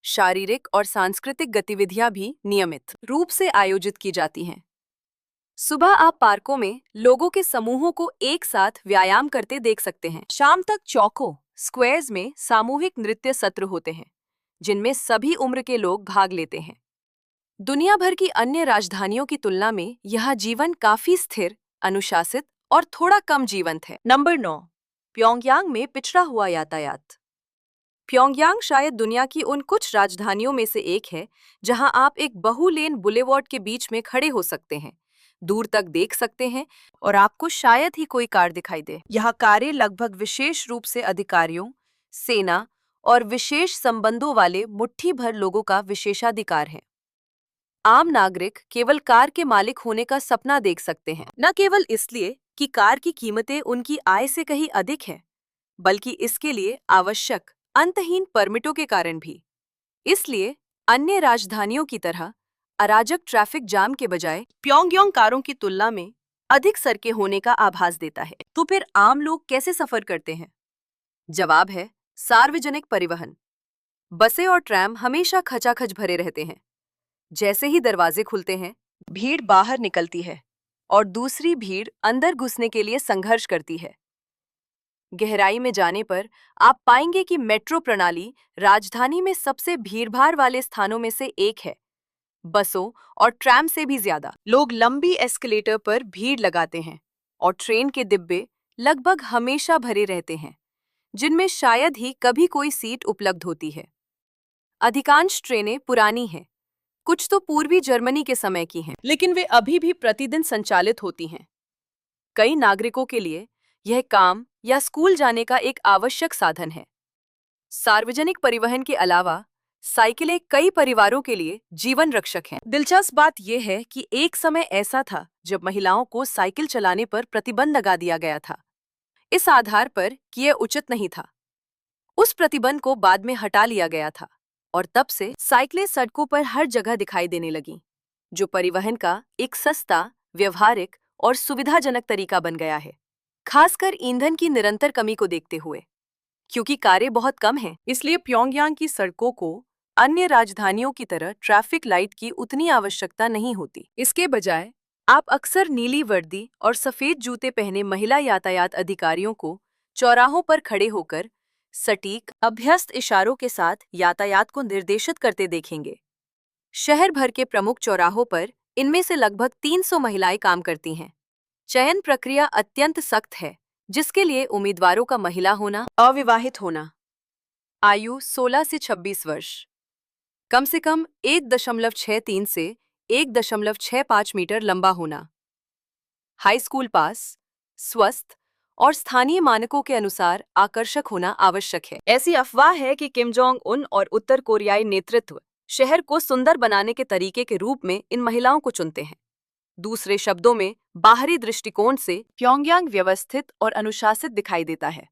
शारीरिक और सांस्कृतिक गतिविधियां भी नियमित रूप से आयोजित की जाती हैं। सुबह आप पार्कों में लोगों के समूहों को एक साथ व्यायाम करते देख सकते हैं। शाम तक चौकों, स्क्वायर्स में सामूहिक नृत्य सत्र होते हैं, जिनमें सभी उम्र के लोग भाग लेते हैं। दुनिया भर की अन्य राजधानियों की तुलना में यह जीवन काफी स्थिर, अनुशासित और थोड़ा कम जीवंत है। नंबर 9, प्योंगयांग में पिछड़ा हुआ यातायात। प्योंगयांग शायद दुनिया की उन कुछ राजधानियों में से एक है जहां आप एक बहुलेन बुलेवार्ड के बीच में खड़े हो सकते हैं, दूर तक देख सकते हैं और आपको शायद ही कोई कार दिखाई दे। यह कारें लगभग विशेष रूप से अधिकारियों, सेना और विशेष संबंधों वाले मुट्ठी भर लोगों का विशेषाधिकार है। आम नागरिक केवल कार के मालिक होने का सपना देख सकते हैं, न केवल इसलिए कि कार की कीमतें उनकी आय से कहीं अधिक हैं, बल्कि इसके लिए आवश्यक अंतहीन परमिटों के कारण भी। इसलिए अन्य राजधानियों की तरह अराजक ट्रैफिक जाम के बजाय प्योंगयांग कारों की तुलना में अधिक सड़कें होने का आभास देता है। तो फिर आम लोग कैसे सफर करते हैं? जवाब है सार्वजनिक परिवहन। बसें और ट्रैम हमेशा खचाखच भरे रहते हैं। जैसे ही दरवाजे खुलते हैं, भीड़ बाहर निकलती है और दूसरी भीड़ अंदर घुसने के लिए संघर्ष करती है। गहराई में जाने पर आप पाएंगे कि मेट्रो प्रणाली राजधानी में सबसे भीड़भाड़ वाले स्थानों में से एक है। बसों और ट्रैम से भी ज्यादा लोग लंबी एस्केलेटर पर भीड़ लगाते हैं और ट्रेन के डिब्बे लगभग हमेशा भरे रहते हैं, जिनमें शायद ही कभी कोई सीट उपलब्ध होती है। अधिकांश ट्रेनें पुरानी हैं, कुछ तो पूर्वी जर्मनी के समय की हैं, लेकिन वे अभी भी प्रतिदिन संचालित होती हैं। कई नागरिकों के लिए यह काम या स्कूल जाने का एक आवश्यक साधन है। सार्वजनिक परिवहन के अलावा साइकिलें कई परिवारों के लिए जीवन रक्षक हैं। दिलचस्प बात यह है कि एक समय ऐसा था जब महिलाओं को साइकिल चलाने पर प्रतिबंध लगा दिया गया था, इस आधार पर कि यह उचित नहीं था। उस प्रतिबंध को बाद में हटा लिया गया था और तब से साइकिलें सड़कों पर हर जगह दिखाई देने लगीं, जो परिवहन का एक सस्ता, व्यवहारिक और सुविधाजनक तरीका बन गया है, खासकर ईंधन की निरंतर कमी को देखते हुए। क्योंकि कारें बहुत कम हैं, इसलिए प्योंगयांग की सड़कों को अन्य राजधानियों की तरह ट्रैफिक लाइट की उतनी आवश्यकता नहीं होती। इसके बजाय आप अक्सर नीली वर्दी और सफेद जूते पहने महिला यातायात अधिकारियों को चौराहों पर खड़े होकर सटीक अभ्यस्त इशारों के साथ यातायात को निर्देशित करते देखेंगे। शहर भर के प्रमुख चौराहों पर इनमें से लगभग 300 महिलाएं काम करती हैं। चयन प्रक्रिया अत्यंत सख्त है, जिसके लिए उम्मीदवारों का महिला होना, अविवाहित होना, आयु 16 से 26 वर्ष, कम से कम 1.63 से 1.65 मीटर लंबा होना, हाई स्कूल पास, स्वस्थ और स्थानीय मानकों के अनुसार आकर्षक होना आवश्यक है। ऐसी अफवाह है कि किम जोंग उन और उत्तर कोरियाई नेतृत्व शहर को सुंदर बनाने के तरीके के रूप में इन महिलाओं को चुनते हैं। दूसरे शब्दों में, बाहरी दृष्टिकोण से प्योंगयांग व्यवस्थित और अनुशासित दिखाई देता है,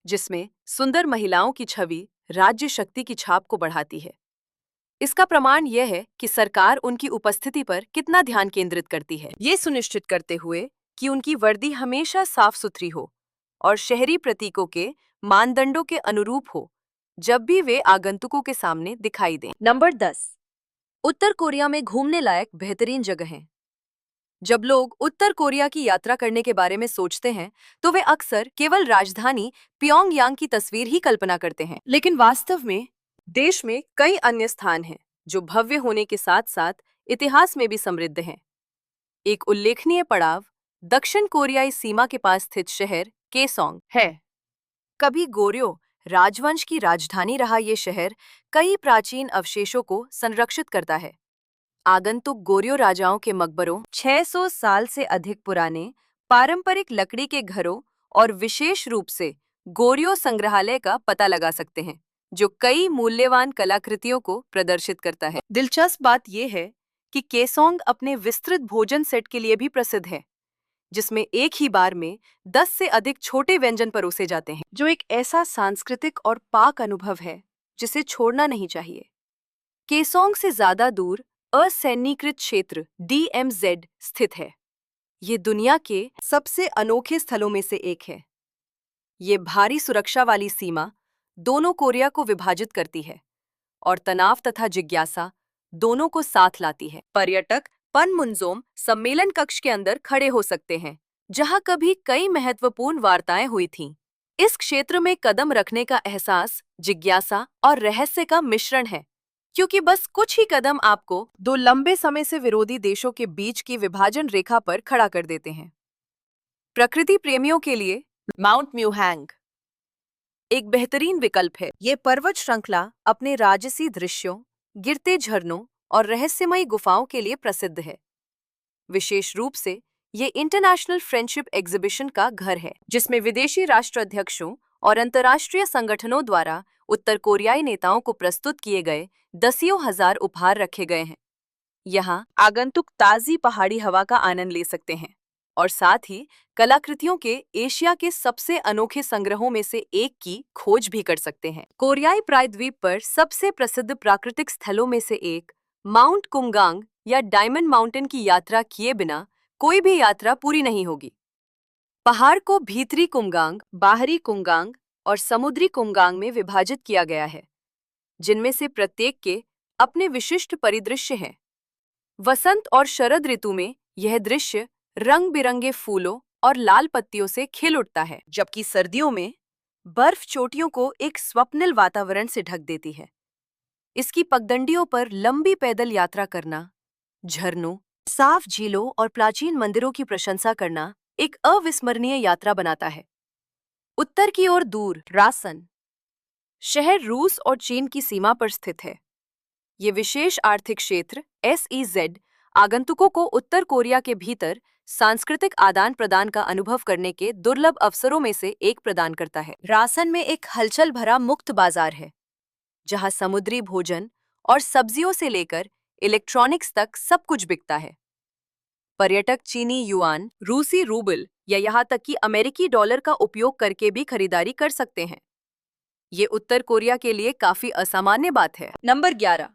जिसमें सुंदर महिलाओं की छवि राज्य शक्ति की छाप को बढ़ाती है। इसका प्रमाण यह है कि सरकार उनकी उपस्थिति पर कितना ध्यान केंद्रित करती है, ये सुनिश्चित करते हुए कि उनकी वर्दी हमेशा साफ सुथरी हो और शहरी प्रतीकों के मानदंडों के अनुरूप हो जब भी वे आगंतुकों के सामने दिखाई दें। नंबर 10। उत्तर कोरिया में घूमने लायक बेहतरीन जगहें। जब लोग उत्तर कोरिया की यात्रा करने के बारे में सोचते हैं तो वे अक्सर केवल राजधानी प्योंगयांग की तस्वीर ही कल्पना करते हैं, लेकिन वास्तव में देश में कई अन्य स्थान हैं जो भव्य होने के साथ साथ इतिहास में भी समृद्ध हैं। एक उल्लेखनीय पड़ाव दक्षिण कोरियाई सीमा के पास स्थित शहर केसोंग है। कभी गोर्यो राजवंश की राजधानी रहा ये शहर कई प्राचीन अवशेषों को संरक्षित करता है। आगंतुक गोर्यो राजाओं के मकबरों, 600 साल से अधिक पुराने पारंपरिक लकड़ी के घरों और विशेष रूप से गोर्यो संग्रहालय का पता लगा सकते हैं, जो कई मूल्यवान कलाकृतियों को प्रदर्शित करता है। दिलचस्प बात यह है कि केसोंग अपने विस्तृत भोजन सेट के लिए भी प्रसिद्ध है, जिसमें एक ही बार में 10 से अधिक छोटे व्यंजन परोसे जाते हैं, जो एक ऐसा सांस्कृतिक और पाक अनुभव है जिसे छोड़ना नहीं चाहिए। केसोंग से ज्यादा दूर असैन्यीकृत क्षेत्र DMZ स्थित है। ये दुनिया के सबसे अनोखे स्थलों में से एक है। ये भारी सुरक्षा वाली सीमा दोनों कोरिया को विभाजित करती है और तनाव तथा जिज्ञासा दोनों को साथ लाती है। पर्यटक पनमुनजोम सम्मेलन कक्ष के अंदर खड़े हो सकते हैं, जहां कभी कई महत्वपूर्ण वार्ताएं हुई थीं। इस क्षेत्र में कदम रखने का एहसास जिज्ञासा और रहस्य का मिश्रण है, क्योंकि बस कुछ ही कदम आपको दो लंबे समय से विरोधी देशों के बीच की विभाजन रेखा पर खड़ा कर देते हैं। प्रकृति प्रेमियों के लिए माउंट म्यूहैंग एक बेहतरीन विकल्प है। ये पर्वत श्रृंखला अपने राजसी दृश्यों, गिरते झरनों और रहस्यमयी गुफाओं के लिए प्रसिद्ध है। विशेष रूप से ये इंटरनेशनल फ्रेंडशिप एग्जीबिशन का घर है, जिसमें विदेशी राष्ट्राध्यक्षों और अंतर्राष्ट्रीय संगठनों द्वारा उत्तर कोरियाई नेताओं को प्रस्तुत किए गए दसियों हजार उपहार रखे गए हैं। यहाँ आगंतुक ताज़ी पहाड़ी हवा का आनंद ले सकते हैं और साथ ही कलाकृतियों के एशिया के सबसे अनोखे संग्रहों में से एक की खोज भी कर सकते हैं। कोरियाई प्रायद्वीप पर सबसे प्रसिद्ध प्राकृतिक स्थलों में से एक माउंट कुमगांग या डायमंड माउंटेन की यात्रा किए बिना कोई भी यात्रा पूरी नहीं होगी। पहाड़ को भीतरी कुमगांग, बाहरी कुमगांग और समुद्री कुमगांग में विभाजित किया गया है, जिनमें से प्रत्येक के अपने विशिष्ट परिदृश्य हैं। वसंत और शरद ऋतु में यह दृश्य रंग बिरंगे फूलों और लाल पत्तियों से खिल उठता है, जबकि सर्दियों में बर्फ चोटियों को एक स्वप्निल वातावरण से ढक देती है। इसकी पगडंडियों पर लंबी पैदल यात्रा करना, झरनों, साफ झीलों और प्राचीन मंदिरों की प्रशंसा करना एक अविस्मरणीय यात्रा बनाता है। उत्तर की ओर दूर रासन शहर रूस और चीन की सीमा पर स्थित है। ये विशेष आर्थिक क्षेत्र SEZ आगंतुकों को उत्तर कोरिया के भीतर सांस्कृतिक आदान प्रदान का अनुभव करने के दुर्लभ अवसरों में से एक प्रदान करता है। रासन में एक हलचल भरा मुक्त बाजार है, जहां समुद्री भोजन और सब्जियों से लेकर इलेक्ट्रॉनिक्स तक सब कुछ बिकता है। पर्यटक चीनी युआन, रूसी रूबल या यहाँ तक कि अमेरिकी डॉलर का उपयोग करके भी खरीदारी कर सकते हैं। ये उत्तर कोरिया के लिए काफी असामान्य बात है। नंबर 11।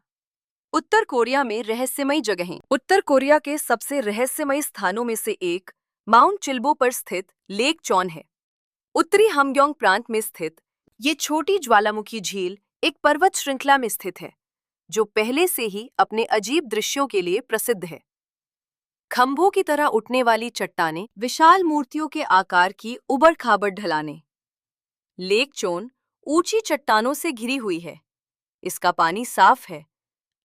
उत्तर कोरिया में रहस्यमयी जगहें। उत्तर कोरिया के सबसे रहस्यमयी स्थानों में से एक माउंट चिल्बो पर स्थित लेक चॉन है। उत्तरी हमग्योंग प्रांत में स्थित ये छोटी ज्वालामुखी झील एक पर्वत श्रृंखला में स्थित है, जो पहले से ही अपने अजीब दृश्यों के लिए प्रसिद्ध है। खंभों की तरह उठने वाली चट्टानें, विशाल मूर्तियों के आकार की उबड़-खाबड़ ढलानें। लेक चोन ऊंची चट्टानों से घिरी हुई है। इसका पानी साफ है,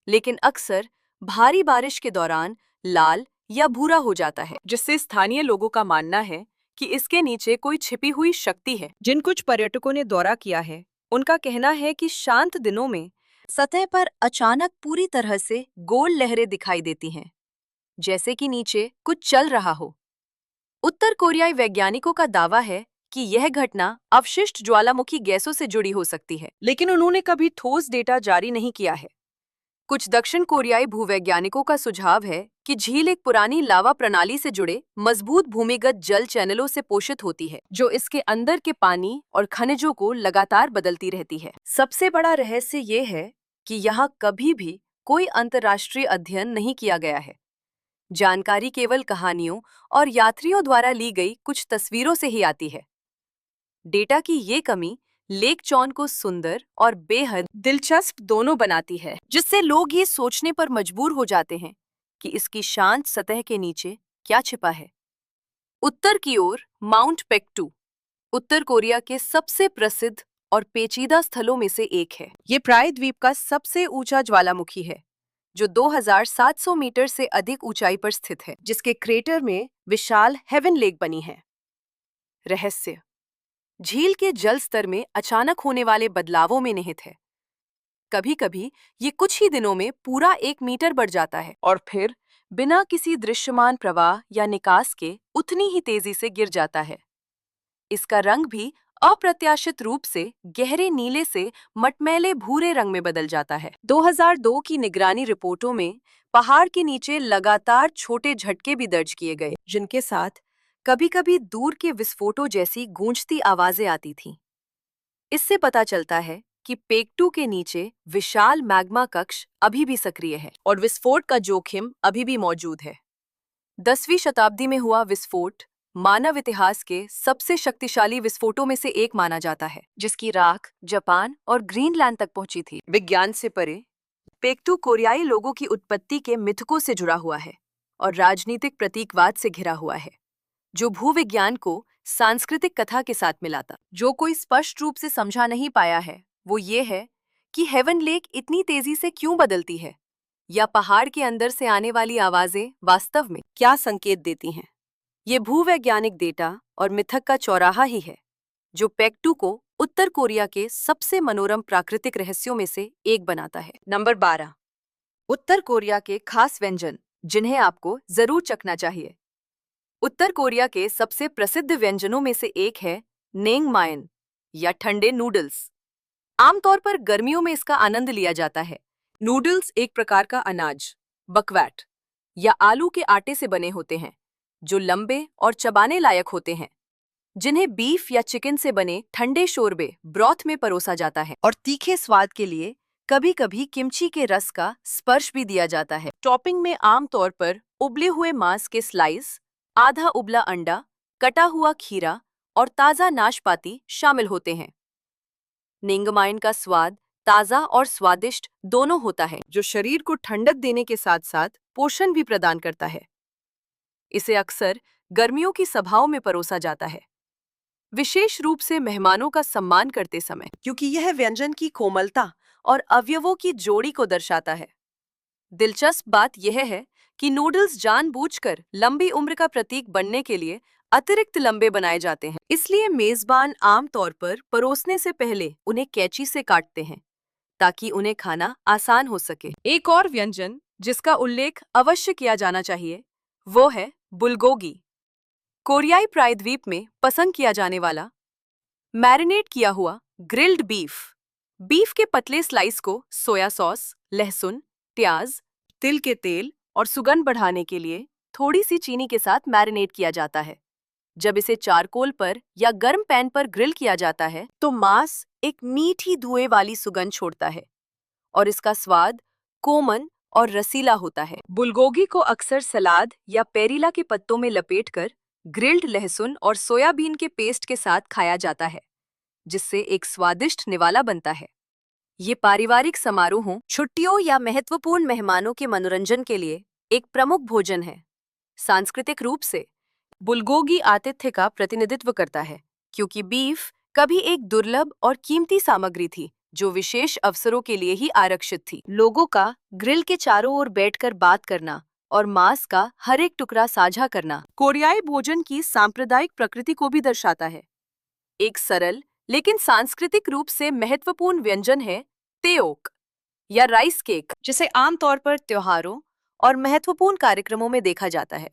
लेकिन अक्सर भारी बारिश के दौरान लाल या भूरा हो जाता है, जिससे स्थानीय लोगों का मानना है कि इसके नीचे कोई छिपी हुई शक्ति है। जिन कुछ पर्यटकों ने दौरा किया है, उनका कहना है कि शांत दिनों में सतह पर अचानक पूरी तरह से गोल लहरें दिखाई देती हैं, जैसे कि नीचे कुछ चल रहा हो। उत्तर कोरियाई वैज्ञानिकों का दावा है कि यह घटना अवशिष्ट ज्वालामुखी गैसों से जुड़ी हो सकती है, लेकिन उन्होंने कभी ठोस डेटा जारी नहीं किया है। कुछ दक्षिण कोरियाई भूवैज्ञानिकों का सुझाव है कि झील एक पुरानी लावा प्रणाली से जुड़े मजबूत भूमिगत जल चैनलों से पोषित होती है, जो इसके अंदर के पानी और खनिजों को लगातार बदलती रहती है। सबसे बड़ा रहस्य ये है कि यहाँ कभी भी कोई अंतर्राष्ट्रीय अध्ययन नहीं किया गया है। जानकारी केवल कहानियों और यात्रियों द्वारा ली गई कुछ तस्वीरों से ही आती है। डेटा की ये कमी लेक चौन को सुंदर और बेहद दिलचस्प दोनों बनाती है, जिससे लोग ये सोचने पर मजबूर हो जाते हैं कि इसकी शांत सतह के नीचे क्या छिपा है। उत्तर की ओर माउंट पेक्टू उत्तर कोरिया के सबसे प्रसिद्ध और पेचीदा स्थलों में से एक है। ये प्रायद्वीप का सबसे ऊंचा ज्वालामुखी है, जो 2700 मीटर से अधिक ऊंचाई पर स्थित है, जिसके क्रेटर में विशाल हेवन लेक बनी है। रहस्य झील के जल स्तर में अचानक होने वाले बदलावों में निहित है। कभी-कभी ये कुछ ही दिनों में पूरा 1 मीटर बढ़ जाता है और फिर बिना किसी दृश्यमान प्रवाह या निकास के उतनी ही तेजी से गिर जाता है। इसका रंग भी अप्रत्याशित रूप से गहरे नीले से मटमैले भूरे रंग में बदल जाता है। 2002 की निगरानी रिपोर्टों में पहाड़ के नीचे लगातार छोटे झटके भी दर्ज किए गए, जिनके साथ कभी-कभी दूर के विस्फोटों जैसी गूंजती आवाजें आती थीं। इससे पता चलता है कि पेक्टू के नीचे विशाल मैग्मा कक्ष अभी भी सक्रिय है और विस्फोट का जोखिम अभी भी मौजूद है। 10वीं शताब्दी में हुआ विस्फोट मानव इतिहास के सबसे शक्तिशाली विस्फोटों में से एक माना जाता है, जिसकी राख जापान और ग्रीनलैंड तक पहुंची थी। विज्ञान से परे पेक्टू कोरियाई लोगों की उत्पत्ति के मिथकों से जुड़ा हुआ है और राजनीतिक प्रतीकवाद से घिरा हुआ है, जो भूविज्ञान को सांस्कृतिक कथा के साथ मिलाता। जो कोई स्पष्ट रूप से समझा नहीं पाया है, वो ये है कि हेवन लेक इतनी तेजी से क्यों बदलती है, या पहाड़ के अंदर से आने वाली आवाजें वास्तव में क्या संकेत देती हैं। ये भूवैज्ञानिक डेटा और मिथक का चौराहा ही है, जो पेक्टू को उत्तर कोरिया के सबसे मनोरम प्राकृतिक रहस्यों में से एक बनाता है। नंबर 12, उत्तर कोरिया के खास व्यंजन जिन्हें आपको जरूर चखना चाहिए। उत्तर कोरिया के सबसे प्रसिद्ध व्यंजनों में से एक है नेंगमायन या ठंडे नूडल्स। आमतौर पर गर्मियों में इसका आनंद लिया जाता है। नूडल्स एक प्रकार का अनाज, बकव्याट या आलू के आटे से बने होते हैं, जो लंबे और चबाने लायक होते हैं, जिन्हें बीफ या चिकन से बने ठंडे शोरबे ब्रॉथ में परोसा जाता है और तीखे स्वाद के लिए कभी-कभी किमची के रस का स्पर्श भी दिया जाता है। टॉपिंग में आमतौर पर उबले हुए मांस के स्लाइस, आधा उबला अंडा, कटा हुआ खीरा और ताज़ा नाशपाती शामिल होते हैं। नेंगमाइन का स्वाद ताज़ा और स्वादिष्ट दोनों होता है, जो शरीर को ठंडक देने के साथ-साथ पोषण भी प्रदान करता है। इसे अक्सर गर्मियों की सभाओं में परोसा जाता है, विशेष रूप से मेहमानों का सम्मान करते समय, क्योंकि यह व्यंजन की कोमलता और अवयवों की जोड़ी को दर्शाता है। दिलचस्प बात यह है कि नूडल्स जानबूझकर लंबी उम्र का प्रतीक बनने के लिए अतिरिक्त लंबे बनाए जाते हैं। इसलिए मेजबान आमतौर पर परोसने से पहले उन्हें कैंची से काटते हैं, ताकि उन्हें खाना आसान हो सके। एक और व्यंजन जिसका उल्लेख अवश्य किया जाना चाहिए, वो है बुलगोगी। कोरियाई प्रायद्वीप में पसंद किया जाने वाला मैरिनेट किया हुआ ग्रिल्ड बीफ। बीफ के पतले स्लाइस को सोया सॉस, लहसुन, प्याज, तिल के तेल और सुगंध बढ़ाने के लिए थोड़ी सी चीनी के साथ मैरिनेट किया जाता है। जब इसे चारकोल पर या गर्म पैन पर ग्रिल किया जाता है, तो मांस एक मीठी धुएं वाली सुगंध छोड़ता है और इसका स्वाद कोमल और रसीला होता है। बुलगोगी को अक्सर सलाद या पेरिला के पत्तों में लपेटकर ग्रिल्ड लहसुन और सोयाबीन के पेस्ट के साथ खाया जाता है, जिससे एक स्वादिष्ट निवाला बनता है। ये पारिवारिक समारोहों, छुट्टियों या महत्वपूर्ण मेहमानों के मनोरंजन के लिए एक प्रमुख भोजन है। सांस्कृतिक रूप से बुल्गोगी आतिथ्य का प्रतिनिधित्व करता है, क्योंकि बीफ कभी एक दुर्लभ और कीमती सामग्री थी जो विशेष अवसरों के लिए ही आरक्षित थी। लोगों का ग्रिल के चारों ओर बैठकर बात करना और मांस का हर एक टुकड़ा साझा करना कोरियाई भोजन की सांप्रदायिक प्रकृति को भी दर्शाता है। एक सरल लेकिन सांस्कृतिक रूप से महत्वपूर्ण व्यंजन है तेओक या राइस केक, जिसे आमतौर पर त्योहारों और महत्वपूर्ण कार्यक्रमों में देखा जाता है।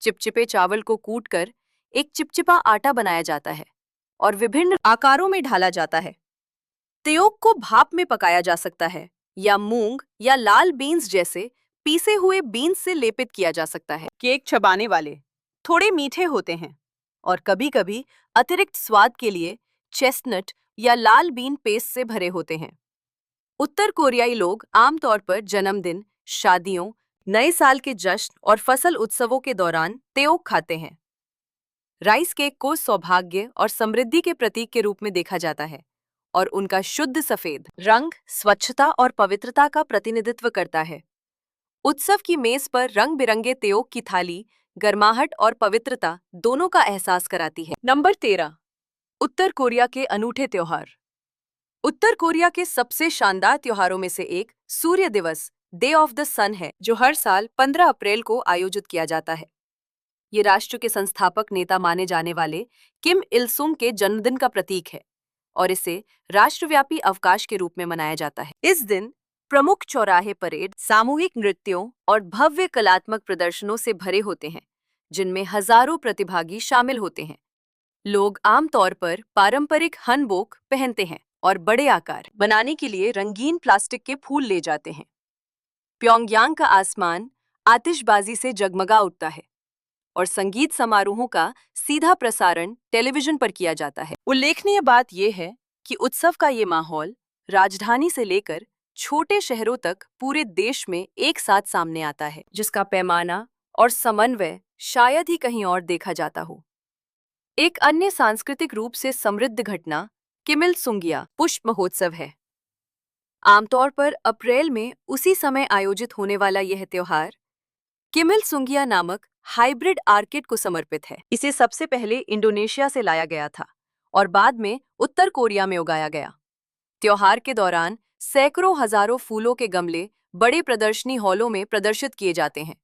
चिपचिपे चावल को कूटकर एक चिपचिपा आटा बनाया जाता है और विभिन्न आकारों में ढाला जाता है। तेओक को भाप में पकाया जा सकता है या मूंग या लाल बीन्स जैसे पीसे हुए बीन्स से लेपित किया जा सकता है। केक चबाने वाले थोड़े मीठे होते हैं और कभी-कभी अतिरिक्त स्वाद के लिए चेस्टनट या लाल बीन पेस्ट से भरे होते हैं। उत्तर कोरियाई लोग आमतौर पर जन्मदिन, शादियों, नए साल के जश्न और फसल उत्सवों के दौरान तेओक खाते हैं। राइस केक को सौभाग्य और समृद्धि के प्रतीक के रूप में देखा जाता है और उनका शुद्ध सफेद रंग स्वच्छता और पवित्रता का प्रतिनिधित्व करता है। उत्सव की मेज पर रंग बिरंगे तेओक की थाली गर्माहट और पवित्रता दोनों का एहसास कराती है। नंबर 13, उत्तर कोरिया के अनूठे त्योहार। उत्तर कोरिया के सबसे शानदार त्योहारों में से एक सूर्य दिवस, डे ऑफ द सन है, जो हर साल 15 अप्रैल को आयोजित किया जाता है। ये राष्ट्र के संस्थापक नेता माने जाने वाले किम इल सुंग के जन्मदिन का प्रतीक है और इसे राष्ट्रव्यापी अवकाश के रूप में मनाया जाता है। इस दिन प्रमुख चौराहे परेड, सामूहिक नृत्यों और भव्य कलात्मक प्रदर्शनों से भरे होते हैं, जिनमें हजारों प्रतिभागी शामिल होते हैं। लोग आमतौर पर पारंपरिक हनबोक पहनते हैं और बड़े आकार बनाने के लिए रंगीन प्लास्टिक के फूल ले जाते हैं। प्योंगयांग का आसमान आतिशबाजी से जगमगा उठता है और संगीत समारोहों का सीधा प्रसारण टेलीविजन पर किया जाता है। उल्लेखनीय बात यह है कि उत्सव का ये माहौल राजधानी से लेकर छोटे शहरों तक पूरे देश में एक साथ सामने आता है, जिसका पैमाना और समन्वय शायद ही कहीं और देखा जाता हो। एक अन्य सांस्कृतिक रूप से समृद्ध घटना किम इल सुंगिया पुष्प महोत्सव है। आमतौर पर अप्रैल में उसी समय आयोजित होने वाला यह त्योहार किम इल सुंगिया नामक हाइब्रिड आर्किड को समर्पित है। इसे सबसे पहले इंडोनेशिया से लाया गया था और बाद में उत्तर कोरिया में उगाया गया। त्योहार के दौरान सैकड़ों हजारों फूलों के गमले बड़े प्रदर्शनी हॉलों में प्रदर्शित किए जाते हैं,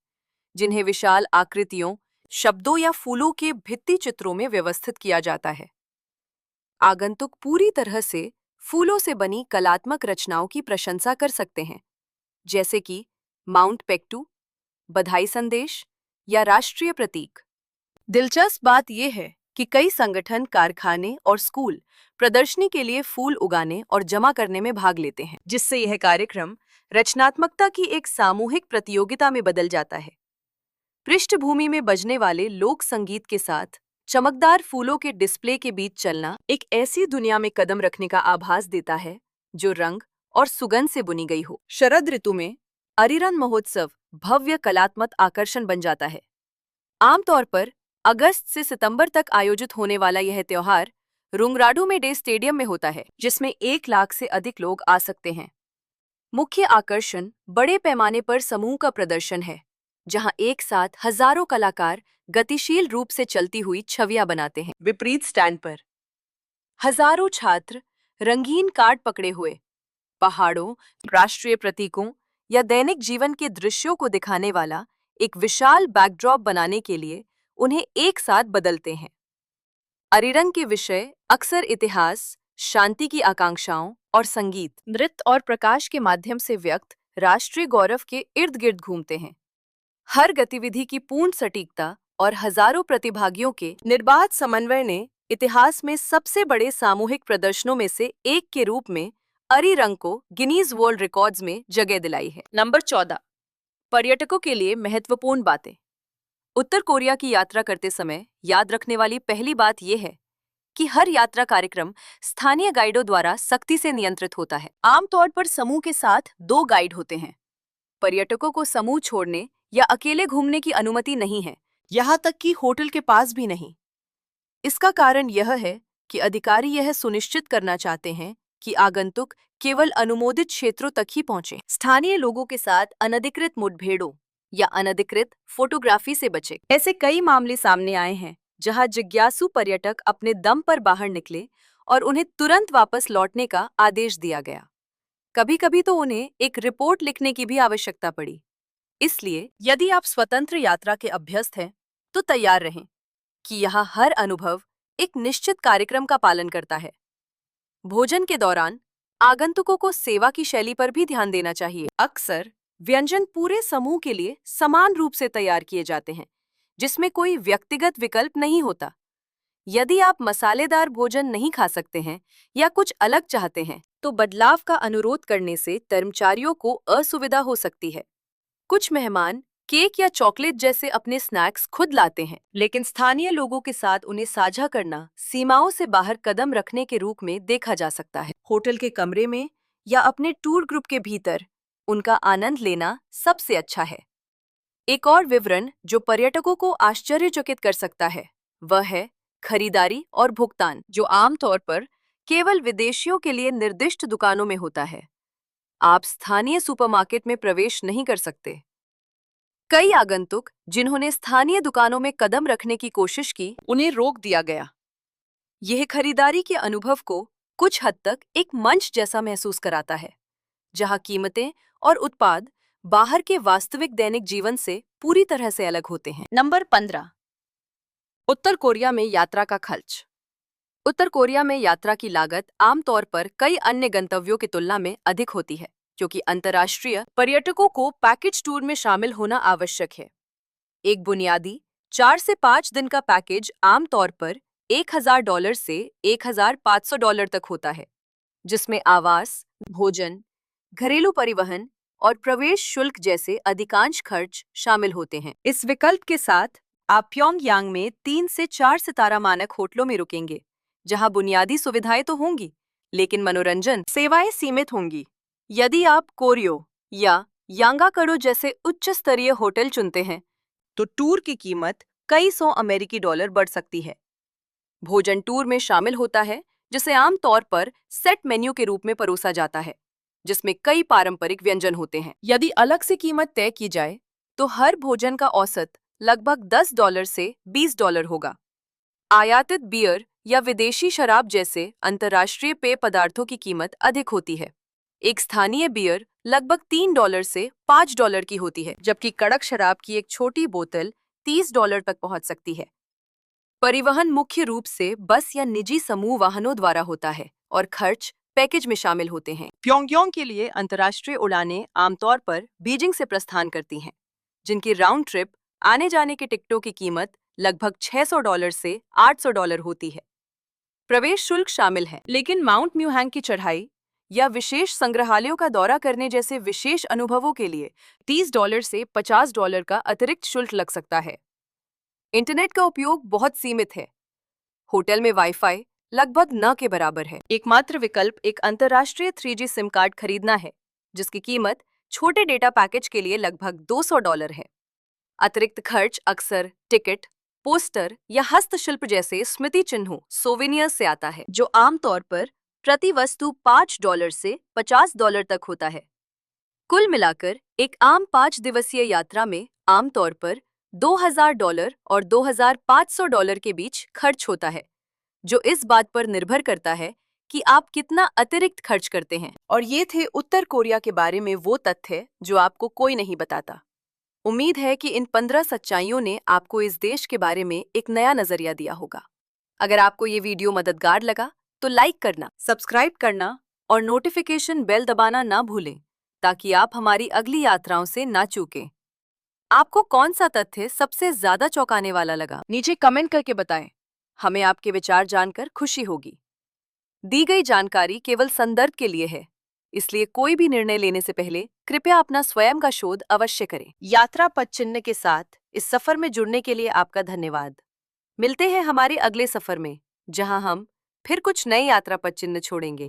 जिन्हें विशाल आकृतियों, शब्दों या फूलों के भित्ति चित्रों में व्यवस्थित किया जाता है। आगंतुक पूरी तरह से फूलों से बनी कलात्मक रचनाओं की प्रशंसा कर सकते हैं, जैसे कि माउंट पेक्टू, बधाई संदेश या राष्ट्रीय प्रतीक। दिलचस्प बात यह है कि कई संगठन, कारखाने और स्कूल प्रदर्शनी के लिए फूल उगाने और जमा करने में भाग लेते हैं, जिससे यह कार्यक्रम रचनात्मकता की एक सामूहिक प्रतियोगिता में बदल जाता है। पृष्ठभूमि में बजने वाले लोक संगीत के साथ चमकदार फूलों के डिस्प्ले के बीच चलना एक ऐसी दुनिया में कदम रखने का आभास देता है जो रंग और सुगंध से बुनी गई हो। शरद ऋतु में अरिरन महोत्सव भव्य कलात्मक आकर्षण बन जाता है। आमतौर पर अगस्त से सितंबर तक आयोजित होने वाला यह त्योहार रुंगराडू में डे स्टेडियम में होता है, जिसमें 1 लाख से अधिक लोग आ सकते हैं। मुख्य आकर्षण बड़े पैमाने पर समूह का प्रदर्शन है, जहां एक साथ हजारों कलाकार गतिशील रूप से चलती हुई छवियां बनाते हैं। विपरीत स्टैंड पर हजारों छात्र रंगीन कार्ड पकड़े हुए पहाड़ों, राष्ट्रीय प्रतीकों या दैनिक जीवन के दृश्यों को दिखाने वाला एक विशाल बैकड्रॉप बनाने के लिए उन्हें एक साथ बदलते हैं। अरिरंग के विषय अक्सर इतिहास, शांति की आकांक्षाओं और संगीत, नृत्य और प्रकाश के माध्यम से व्यक्त राष्ट्रीय गौरव के इर्द गिर्द घूमते हैं। हर गतिविधि की पूर्ण सटीकता और हजारों प्रतिभागियों के निर्बाध समन्वय ने इतिहास में सबसे बड़े सामूहिक प्रदर्शनों में से एक के रूप में अरिरंग को गिनीज वर्ल्ड रिकॉर्ड्स में जगह दिलाई है। नंबर 14, पर्यटकों के लिए महत्वपूर्ण बातें। उत्तर कोरिया की यात्रा करते समय याद रखने वाली पहली बात यह है कि हर यात्रा कार्यक्रम स्थानीय गाइडों द्वारा सख्ती से नियंत्रित होता है। आमतौर पर समूह के साथ 2 गाइड होते हैं। पर्यटकों को समूह छोड़ने या अकेले घूमने की अनुमति नहीं है, यहाँ तक कि होटल के पास भी नहीं। इसका कारण यह है कि अधिकारी यह सुनिश्चित करना चाहते हैं कि आगंतुक केवल अनुमोदित क्षेत्रों तक ही पहुंचे। स्थानीय लोगों के साथ अनधिकृत मुठभेड़ों या अनधिकृत फोटोग्राफी से बचें। ऐसे कई मामले सामने आए हैं जहां जिज्ञासु पर्यटक अपने दम पर बाहर निकले और उन्हें तुरंत वापस लौटने का आदेश दिया गया। कभी-कभी तो उन्हें एक रिपोर्ट लिखने की भी आवश्यकता पड़ी। इसलिए यदि आप स्वतंत्र यात्रा के अभ्यस्त हैं, तो तैयार रहें कि यहाँ हर अनुभव एक निश्चित कार्यक्रम का पालन करता है। भोजन के दौरान आगंतुकों को सेवा की शैली पर भी ध्यान देना चाहिए। अक्सर व्यंजन पूरे समूह के लिए समान रूप से तैयार किए जाते हैं, जिसमें कोई व्यक्तिगत विकल्प नहीं होता। यदि आप मसालेदार भोजन नहीं खा सकते हैं या कुछ अलग चाहते हैं, तो बदलाव का अनुरोध करने से कर्मचारियों को असुविधा हो सकती है। कुछ मेहमान केक या चॉकलेट जैसे अपने स्नैक्स खुद लाते हैं, लेकिन स्थानीय लोगों के साथ उन्हें साझा करना सीमाओं से बाहर कदम रखने के रूप में देखा जा सकता है। होटल के कमरे में या अपने टूर ग्रुप के भीतर उनका आनंद लेना सबसे अच्छा है। एक और विवरण जो पर्यटकों को आश्चर्यचकित कर सकता है, वह है खरीदारी और भुगतान, जो आमतौर पर केवल विदेशियों के लिए निर्दिष्ट दुकानों में होता है। आप स्थानीय सुपरमार्केट में प्रवेश नहीं कर सकते। कई आगंतुक जिन्होंने स्थानीय दुकानों में कदम रखने की कोशिश की, उन्हें रोक दिया गया। यह खरीदारी के अनुभव को कुछ हद तक एक मंच जैसा महसूस कराता है, जहां कीमतें और उत्पाद बाहर के वास्तविक दैनिक जीवन से पूरी तरह से अलग होते हैं। नंबर 15, उत्तर कोरिया में यात्रा का खर्च। उत्तर कोरिया में यात्रा की लागत आमतौर पर कई अन्य गंतव्यों की तुलना में अधिक होती है, क्योंकि अंतर्राष्ट्रीय पर्यटकों को पैकेज टूर में शामिल होना आवश्यक है। एक बुनियादी 4 से 5 दिन का पैकेज आमतौर पर $1,000 से $1,500 तक होता है, जिसमें आवास, भोजन, घरेलू परिवहन और प्रवेश शुल्क जैसे अधिकांश खर्च शामिल होते हैं। इस विकल्प के साथ आप प्योंगयांग में 3 से 4 सितारा मानक होटलों में रुकेंगे, जहां बुनियादी सुविधाएं तो होंगी, लेकिन मनोरंजन सेवाएं सीमित होंगी। यदि आप कोरियो या यांगाकडो जैसे उच्च स्तरीय होटल चुनते हैं, तो टूर की कीमत कई $100 बढ़ सकती है। भोजन टूर में शामिल होता है, जिसे आमतौर पर सेट मेन्यू के रूप में परोसा जाता है, जिसमें कई पारंपरिक व्यंजन होते हैं। यदि अलग से कीमत तय की जाए, तो हर भोजन का औसत लगभग $10 से $20 होगा। आयातित बियर या विदेशी शराब जैसे अंतर्राष्ट्रीय पेय पदार्थों की कीमत अधिक होती है। एक स्थानीय बियर लगभग $3 से $5 की होती है, जबकि कड़क शराब की एक छोटी बोतल $30 तक पहुंच सकती है। परिवहन मुख्य रूप से बस या निजी समूह वाहनों द्वारा होता है और खर्च पैकेज में शामिल होते हैं। प्योंगयांग के लिए अंतर्राष्ट्रीय उड़ानें आमतौर पर बीजिंग से प्रस्थान करती हैं, जिनकी राउंड ट्रिप आने जाने के टिकटों की कीमत लगभग $600 से $800 होती है। प्रवेश शुल्क शामिल है, लेकिन माउंट म्यूहैंग की चढ़ाई या विशेष संग्रहालयों का दौरा करने जैसे विशेष अनुभवों के लिए $30 से $50 का अतिरिक्त शुल्क लग सकता है। इंटरनेट का उपयोग बहुत सीमित है। होटल में वाईफाई लगभग न के बराबर है। एकमात्र विकल्प एक अंतर्राष्ट्रीय 3G सिम कार्ड खरीदना है, जिसकी कीमत छोटे डेटा पैकेज के लिए लगभग $200 है। अतिरिक्त खर्च अक्सर टिकट, पोस्टर या हस्तशिल्प जैसे स्मृति चिन्हों सोवेनियर से आता है, जो आमतौर पर प्रति वस्तु $5 से $50 तक होता है। कुल मिलाकर एक आम 5 दिवसीय यात्रा में आमतौर पर $2,000 और $2,500 के बीच खर्च होता है, जो इस बात पर निर्भर करता है कि आप कितना अतिरिक्त खर्च करते हैं। और ये थे उत्तर कोरिया के बारे में वो तथ्य जो आपको कोई नहीं बताता। उम्मीद है कि इन 15 सच्चाइयों ने आपको इस देश के बारे में एक नया नजरिया दिया होगा। अगर आपको ये वीडियो मददगार लगा, तो लाइक करना, सब्सक्राइब करना और नोटिफिकेशन बेल दबाना ना भूलें, ताकि आप हमारी अगली यात्राओं से ना चूकें। आपको कौन सा तथ्य सबसे ज्यादा चौंकाने वाला लगा? नीचे कमेंट करके बताएं। हमें आपके विचार जानकर खुशी होगी। दी गई जानकारी केवल संदर्भ के लिए है, इसलिए कोई भी निर्णय लेने से पहले कृपया अपना स्वयं का शोध अवश्य करें। यात्रा पथ चिन्ह के साथ इस सफर में जुड़ने के लिए आपका धन्यवाद। मिलते हैं हमारे अगले सफर में, जहां हम फिर कुछ नए यात्रा पथ चिन्ह छोड़ेंगे।